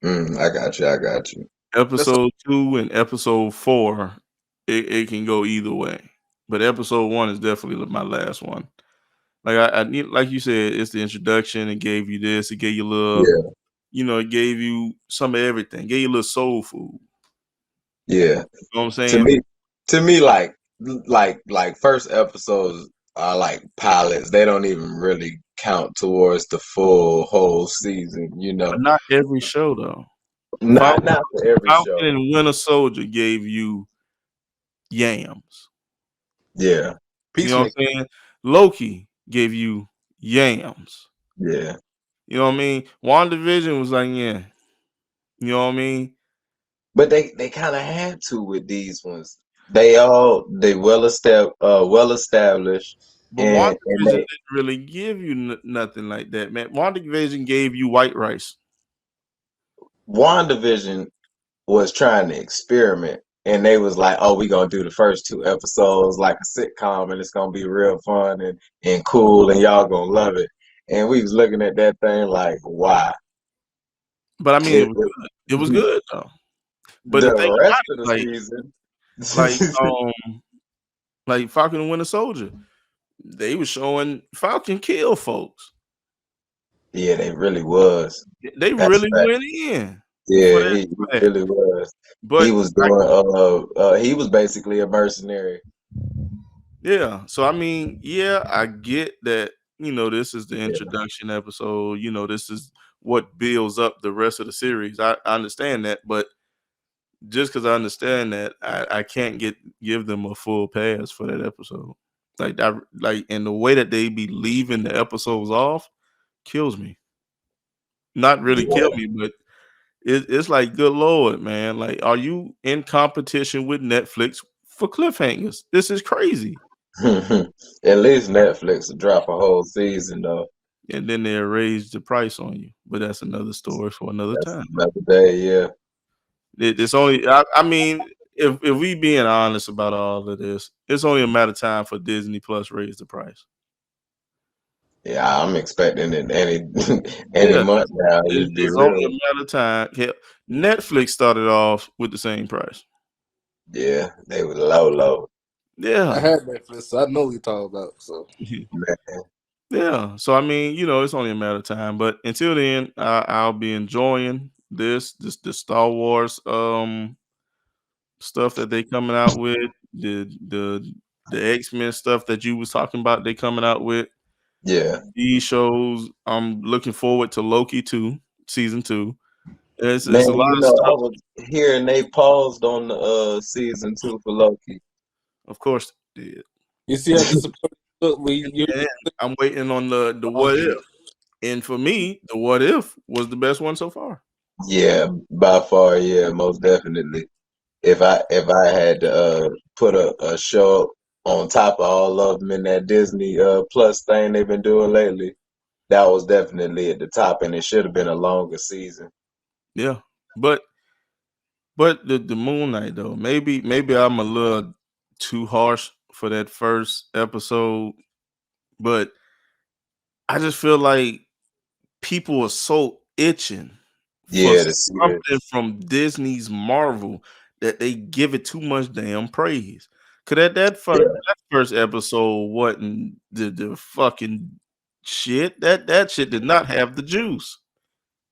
I got you. Episode 2 and episode 4, it can go either way, but episode 1 is definitely my last one. Like I need, like you said, it's the introduction. It gave you this. It gave you a little, it gave you some of everything. It gave you a little soul food. Yeah. You know what I'm saying? To me, like first episodes are like pilots. They don't even really count towards the full whole season. But not every show though. Not for every Falcon show. and Winter Soldier gave you yams. Yeah. You know what I'm saying? Loki gave you yams. Yeah. You know what I mean? WandaVision was like, yeah. You know what I mean? But they kind of had to with these ones. They well established. But WandaVision didn't really give you nothing like that, man. WandaVision gave you white rice. WandaVision was trying to experiment, and they was like, "Oh, we gonna do the first 2 episodes like a sitcom, and it's gonna be real fun and cool, and y'all gonna love it." And we was looking at that thing like, "Why?" But I mean, it was good though. But the thing rest about of the season, like Falcon and Winter Soldier, they were showing Falcon kill folks. Yeah, they really was. They really went in. Yeah, he really was. But he was doing. He was basically a mercenary. Yeah. So I mean, yeah, I get that. This is the introduction episode. This is what builds up the rest of the series. I understand that, but just because I understand that, I can't give them a full pass for that episode. And the way that they be leaving the episodes off kills me. Not really kill me, but it's like, good Lord, man. Like, are you in competition with Netflix for cliffhangers? This is crazy. At least Netflix will drop a whole season though. And then they'll raise the price on you. But that's another story for another time. Another day, yeah. It's only, I mean, if we being honest about all of this, it's only a matter of time for Disney Plus raise the price. Yeah, I'm expecting it any month now. It's only a matter of time. Hell, Netflix started off with the same price. Yeah, they were low. Yeah, I had Netflix, so I know what you're talking about. So yeah, so I mean, it's only a matter of time. But until then, I'll be enjoying the Star Wars stuff that they coming out with, the X-Men stuff that you was talking about. They coming out with. Yeah, these shows. I'm looking forward to Loki 2 season 2, It's Man, a lot you of know, I stuff. was hearing they paused on the season 2 for Loki. Of course, they did. You see how disappointed look when you And I'm waiting on the what okay. if. And for me, the what if was the best one so far. Yeah, by far, yeah, most definitely. If I had to put a show on top of all of them in that Disney Plus thing they've been doing lately, that was definitely at the top, and it should have been a longer season. Yeah. But the Moon Knight though, maybe I'm a little too harsh for that first episode, but I just feel like people are so itching for Yeah, to see it. something from Disney's Marvel that they give it too much damn praise. Cause that first episode wasn't the fucking shit. That shit did not have the juice.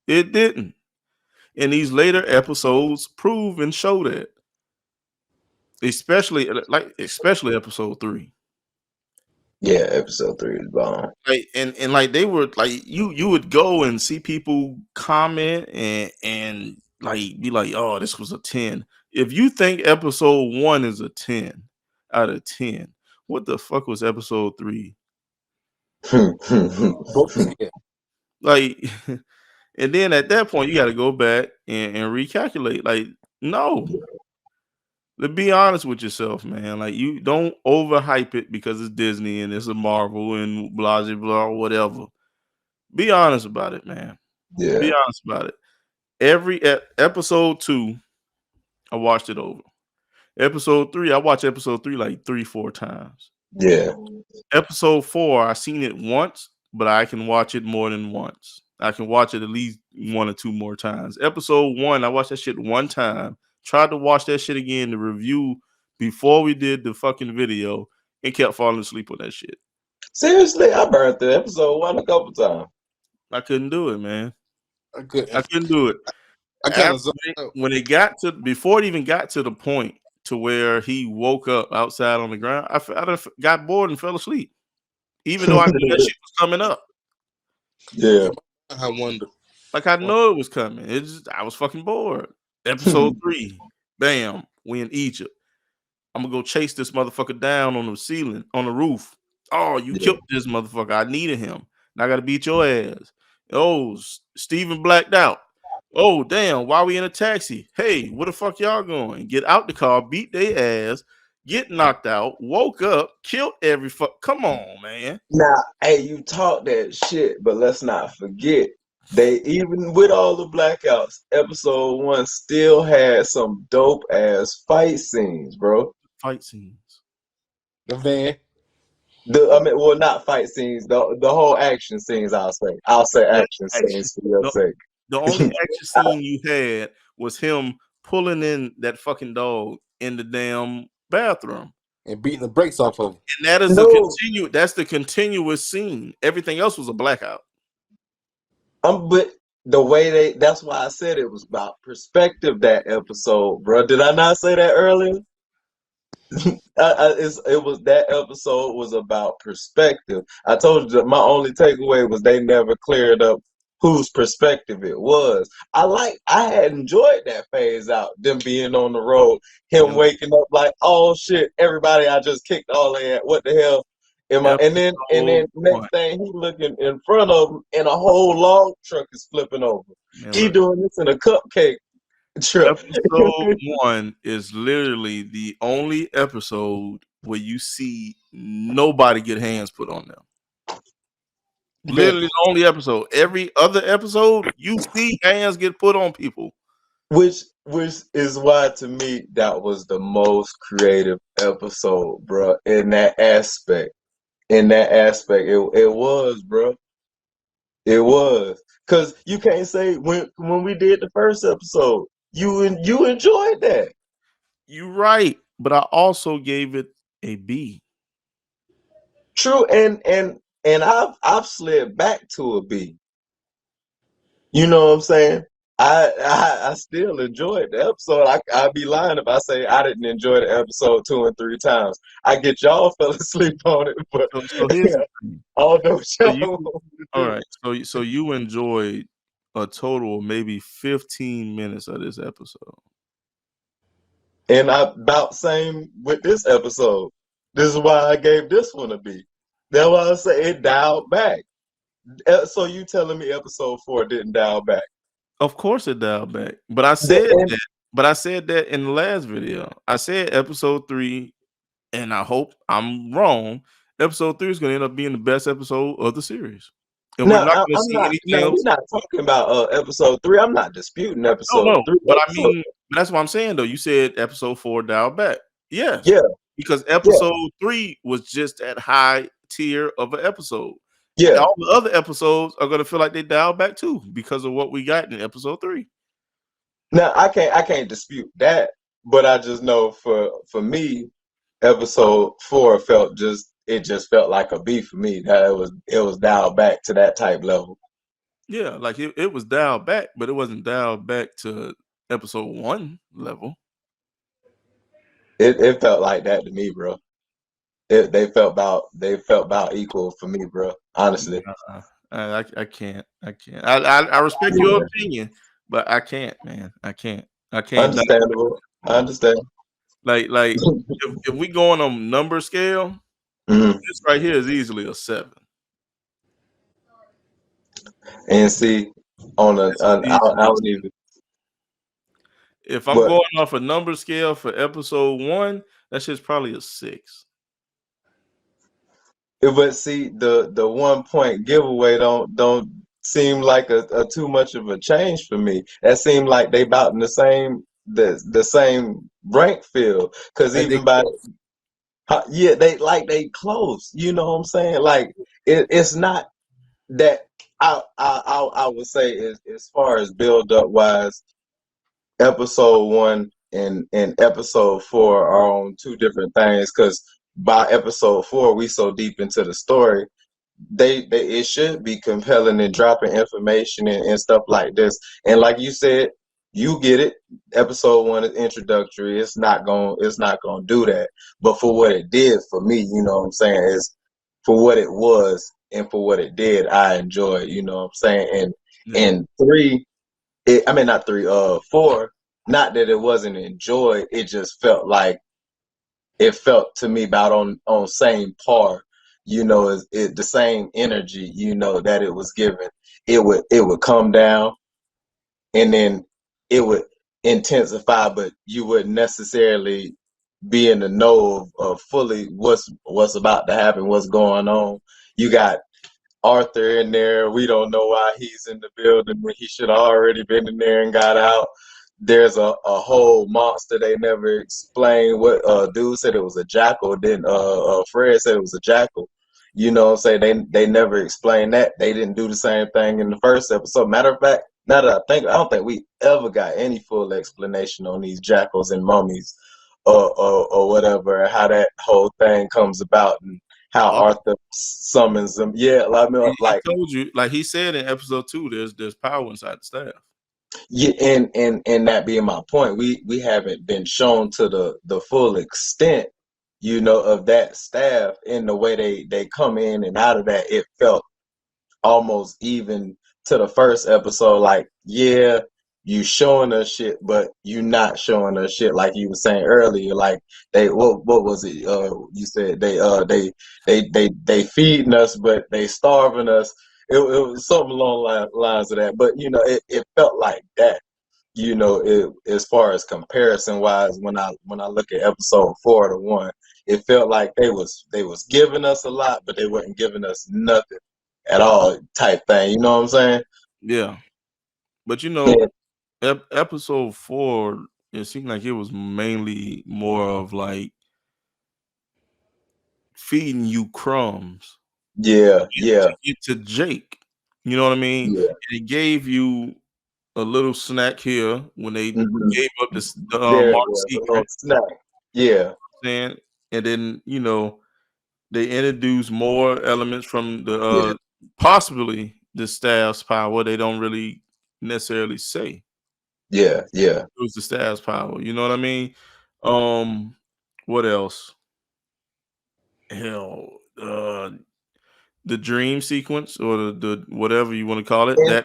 It didn't. And these later episodes prove and show that. Especially episode 3. Yeah, episode 3 is bomb. Like and like they were like you would go and see people comment and like be like, oh, this was a 10. If you think episode 1 is a 10 out of 10, what the fuck was episode 3? Yeah. Like and then at that point you gotta go back and recalculate. Like, no. To be honest with yourself, man, like you don't overhype it because it's Disney and it's a Marvel and blah blah blah whatever. Be honest about it, man. Yeah, Be honest about it. Every episode 2, I watched it over. Episode 3, I watched episode 3 like 3-4 times. yeah, Episode 4, I seen it once, but I can watch it more than once. I can watch it at least 1 or 2 more times. Episode 1, I watched that shit one time. Tried to watch that shit again to review before we did the fucking video and kept falling asleep on that shit. seriously, I burned through episode 1 a couple times. I couldn't do it, man. I couldn't. I couldn't do it. I kind After of when it got to before it even got to the point to where he woke up outside on the ground, I got bored and fell asleep, even though I knew that shit was coming up. Yeah, I wonder. Like I know it was coming. I was fucking bored. Episode 3, bam, we in Egypt. I'm gonna go chase this motherfucker down on the ceiling, on the roof. Oh, you Yeah. killed this motherfucker. I needed him. Now I gotta beat your ass. Oh, Steven blacked out. Oh, damn, why we in a taxi? Hey, where the fuck y'all going? Get out the car, beat their ass, get knocked out, woke up, killed every fuck. Come on, man. Now, hey, you talk that shit, but let's not forget, they even with all the blackouts, episode 1 still had some dope ass fight scenes, bro. Fight scenes. The van. Well, not fight scenes, the whole action scenes. I'll say action scenes for your No, sake. the only action scene you had was him pulling in that fucking dog in the damn bathroom. And beating the brakes off of him. And that is No. that's the continuous scene. Everything else was a blackout. But the way that's why I said it was about perspective that episode, bro. Did I not say that earlier? It was that episode was about perspective. I told you that my only takeaway was they never cleared up whose perspective it was. I had enjoyed that phase out, them being on the road, him waking up like, oh shit, everybody I just kicked all in. What the hell? And then next thing he looking in front of him and a whole log truck is flipping over. Man, He look, doing this in a cupcake truck. episode 1 is literally the only episode where you see nobody get hands put on them. Literally the only episode. Every other episode, you see hands get put on people. Which is why to me that was the most creative episode, bro. In that aspect, it was, bro. It was, cause you can't say when we did the first episode, you enjoyed that. You're right, but I also gave it a B. True, and I've slid back to a B. You know what I'm saying? I still enjoyed the episode. I'd be lying if I say I didn't enjoy the episode 2 and 3 times. I get y'all fell asleep on it, but So here's the thing. all those So all right. So you enjoyed a total of maybe 15 minutes of this episode. And I about same with this episode. This is why I gave this one a B. That's why I say it dialed back. So you telling me episode 4 didn't dial back? Of course it dialed back. But I said that in the last video. I said episode 3, and I hope I'm wrong. Episode 3 is going to end up being the best episode of the series. And No, we're not going to I'm see not. anything No, else. we're not talking about episode 3. I'm not disputing episode No, 3. but I mean, that's what I'm saying though. You said episode 4 dialed back. Yes. Yeah. Because episode 3 was just that high tier of an episode. Yeah. All the other episodes are going to feel like they dialed back too because of what we got in episode 3. Now I can't dispute that, but I just know for me, episode 4 just felt like a B for me. That it was dialed back to that type level. Yeah, like it was dialed back, but it wasn't dialed back to episode 1 level. It felt like that to me, bro. They felt about equal for me, bro. Honestly, I can't. I respect your opinion, but I can't, man. I can't. Understandable. I understand. Like if we going on number scale, this right here is easily a 7. And see, I don't even. If I'm going off a number scale for episode 1, that shit's probably a 6. But see, the 1 point giveaway don't seem like a too much of a change for me. That seemed like they about in the same rank field. Because even by they close. You know what I'm saying? Like it's not that I would say as far as build up wise, episode 1 and episode 4 are on two different things. Because by episode 4, we so deep into the story, it should be compelling and dropping information and stuff like this. And like you said, you get it. Episode 1 is introductory. It's not gonna do that. But for what it did for me, you know what I'm saying, is for what it was and for what it did, I enjoyed. You know what I'm saying. And 3, not 3. 4. Not that it wasn't enjoyed. It just felt like it felt to me about on same par. You know, the same energy, you know, that it was given. It would come down, and then it would intensify, but you wouldn't necessarily be in the know of fully what's about to happen, what's going on. You got Arthur in there. We don't know why he's in the building when he should have already been in there and got out. There's a whole monster they never explained. What dude said it was a jackal. Then Fred said it was a jackal. You know what I'm saying? They never explained that. They didn't do the same thing in the first episode. Matter of fact, now that I don't think we ever got any full explanation on these jackals and mummies or whatever, how that whole thing comes about and how Arthur summons them. Yeah, I told you, like he said in episode 2, there's power inside the staff. Yeah, and that being my point, we haven't been shown to the full extent, you know, of that staff in the way they come in and out of that. It felt almost even to the first episode, like, yeah, you showing us shit, but you not showing us shit, like you were saying earlier. Like what was it? You said they feeding us, but they starving us. It was something along lines of that. But you know, it felt like that. You know, as far as comparison wise, when I look at episode 4 to 1, it felt like they was giving us a lot, but they wasn't giving us nothing at all, type thing. You know what I'm saying? Yeah, but you know, episode 4, it seemed like it was mainly more of like feeding you crumbs. Yeah. To get to Jake. You know what I mean? Yeah. And it gave you a little snack here when they gave up this Mark secret. Snack. Yeah. And then, you know, they introduced more elements from the possibly the staff's power. They don't really necessarily say. Yeah. It was the staff's power. You know what I mean? What else? Hell, the dream sequence or the whatever you want to call it. And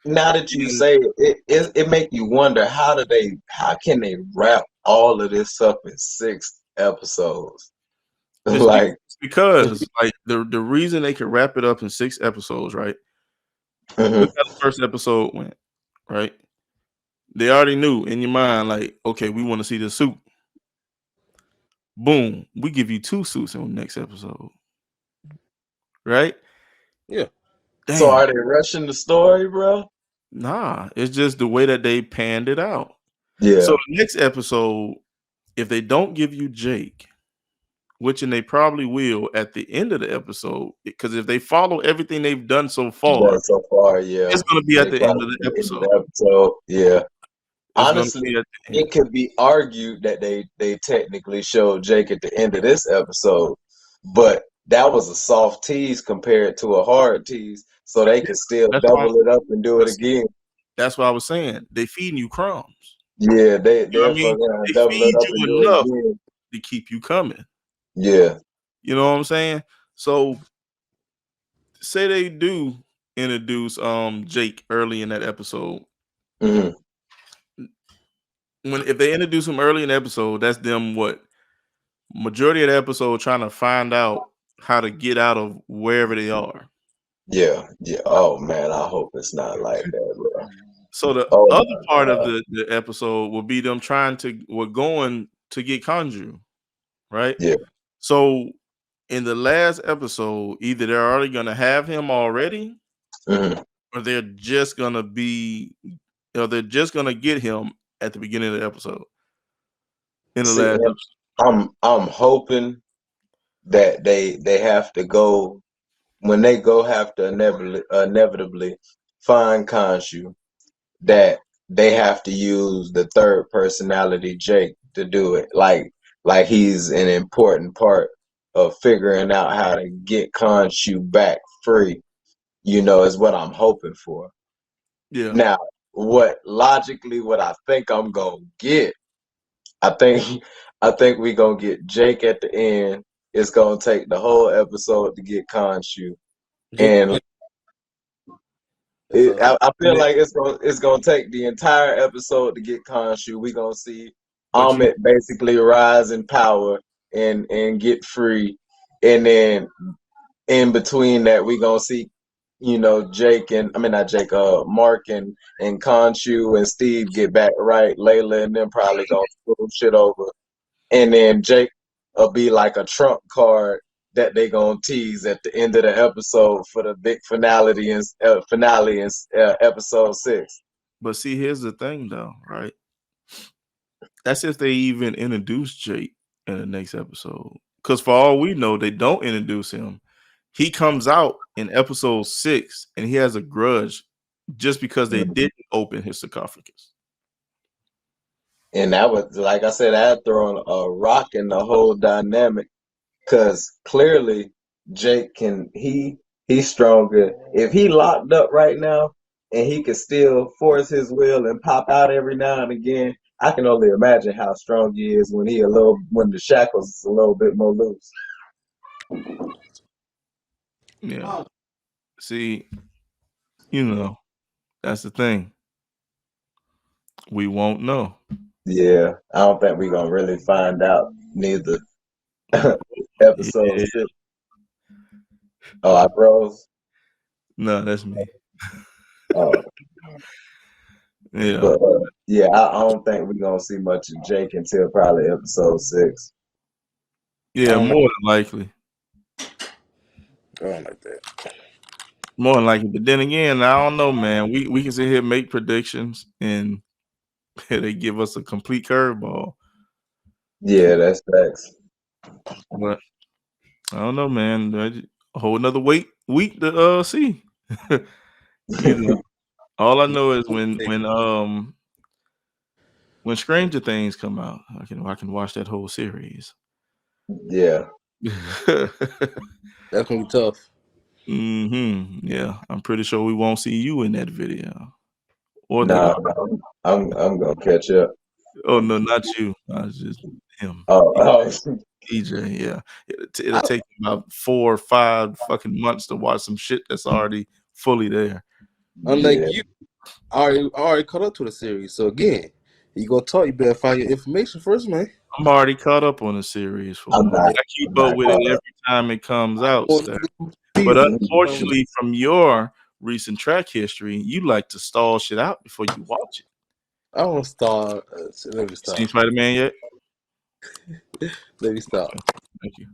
Now that you And say it make you wonder how can they wrap all of this up in 6 episodes? It's Like, because like the reason they could wrap it up in 6 episodes, right? mhm, Look how the first episode went, right? They already knew in your mind, like, okay, we want to see the suit. Boom, we give you 2 suits in the next episode, right? yeah, so Damn. are they rushing the story, bro? Nah, it's just the way that they panned it out. Yeah, So the next episode, if they don't give you Jake, which and they probably will at the end of the episode, because if they follow everything they've done so far, but so far, yeah, it's gonna be at they the end probably of the the end of episode. the episode. Yeah, It's gonna honestly, be at the end. it could be argued that they technically showed Jake at the end of this episode, but that was a soft tease compared to a hard tease, so they could still That's why. double it up and do it But see, again. that's what I was saying. They feeding you crumbs. Yeah, You know they'll what I mean? fuck around, They double it feed up and you do it enough again. to keep you coming. Yeah. You know what I'm saying? So say they do introduce Jake early in that episode. Hmm. If they introduce him early in the episode, that's them what majority of the episode trying to find out how to get out of wherever they are. Yeah. Yeah. Oh man, I hope it's not like that, bro. So the Oh other my part of god. the episode will be them going to get Kanju, right? Yeah. So in the last episode, either they're already gonna have him already, Hmm. or they're just gonna get him at the beginning of the episode. In the See, last and episode. I'm hoping that they have to go when they go have to inevitably find Khonshu, that they have to use the third personality Jake to do it. Like he's an important part of figuring out how to get Khonshu back free, is what I'm hoping for. Yeah. Now, what I think I'm gonna get, I think I think we gonna get Jake at the end. It's gonna take the whole episode to get Khonshu. Jake. And That's all. I feel like it's gonna take the entire episode to get Khonshu. We gonna see But you Amit basically rise in power and get free, and then in between that we gonna see, Jake and I mean not Jake, Mark and Khonshu and Steve get back right. Layla and them probably gonna screw shit over, and then Jake will be like a trump card that they gonna tease at the end of the episode for the big finale in episode 6. but see, here's the thing though, right? That's if they even introduce Jake in the next episode. Because for all we know, they don't introduce him. He comes out in episode 6 and he has a grudge just because they didn't open his sarcophagus. And that was, like I said, that thrown a rock in the whole dynamic, because clearly Jake he's stronger. If he locked up right now and he could still force his will and pop out every now and again, I can only imagine how strong he is when when the shackles is a little bit more loose. Yeah. See, that's the thing. We won't know. Yeah, I don't think we're gonna really find out neither. Episode Yeah. 6. Oh, I froze. No, that's me. Oh, Yeah. but yeah, I don't think we're gonna see much of Jake until probably episode 6. Yeah, more than likely. I don't like that. More than likely. But then again, I don't know, man. We can sit here and make predictions and they give us a complete curveball. Yeah, that's facts. But I don't know, man. A whole nother week to see. All I know is when Stranger Things come out, I can watch that whole series. Yeah. That's gonna be tough. Yeah, I'm pretty sure we won't see you in that video. Or Nah, that. I'm gonna catch up. Oh no, not you. It's just him. Oh, EJ, yeah. It'll take about 4 or 5 fucking months to watch some shit that's already fully there. Unlike yeah. you, I already caught up to the series. So again, you gonna talk, you better find your information first, man. I'm already caught up on the series. For I'm not. I keep I'm up not with it caught every up. time it comes out. Well, Steph. please, But man. unfortunately, from your recent track history, you like to stall shit out before you watch it. I don't start. Let me stop. Seen Spider-Man yet? Let me stop. Thank you.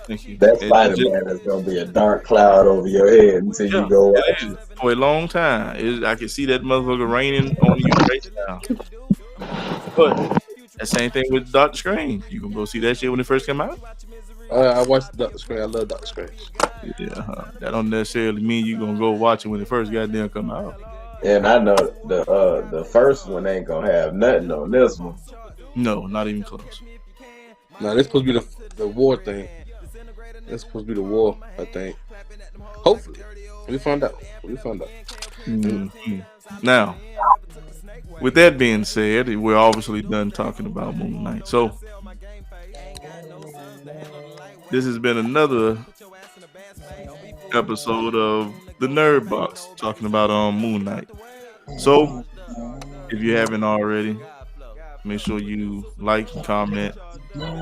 Thank you. That It Spider-Man is gonna be a dark cloud over your head until you go watch is it. for a long time. I can see that motherfucker raining on you right now. But that same thing with Doctor Strange. You can go see that shit when it first came out. I watched Doctor Strange. I love Doctor Strange. Yeah, that don't necessarily mean you gonna go watch it when it first goddamn come out. And I know the first one ain't gonna have nothing on this one. No, not even close. Now this supposed to be the war thing. That's supposed to be the war, I think. Hopefully, we find out. Mhm. Now, with that being said, we're obviously done talking about Moon Knight. So this has been another episode of the Nerd Box talking about Moon Knight. So if you haven't already, make sure you like, comment,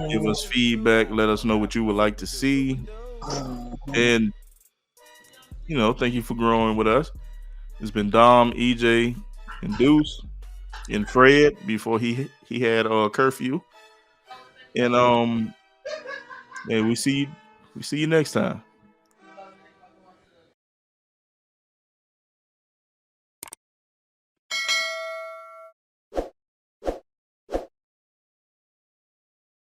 give us feedback, let us know what you would like to see, and thank you for growing with us. It's been Dom, EJ, and Deuce, and Fred before he had curfew, and we see you next time.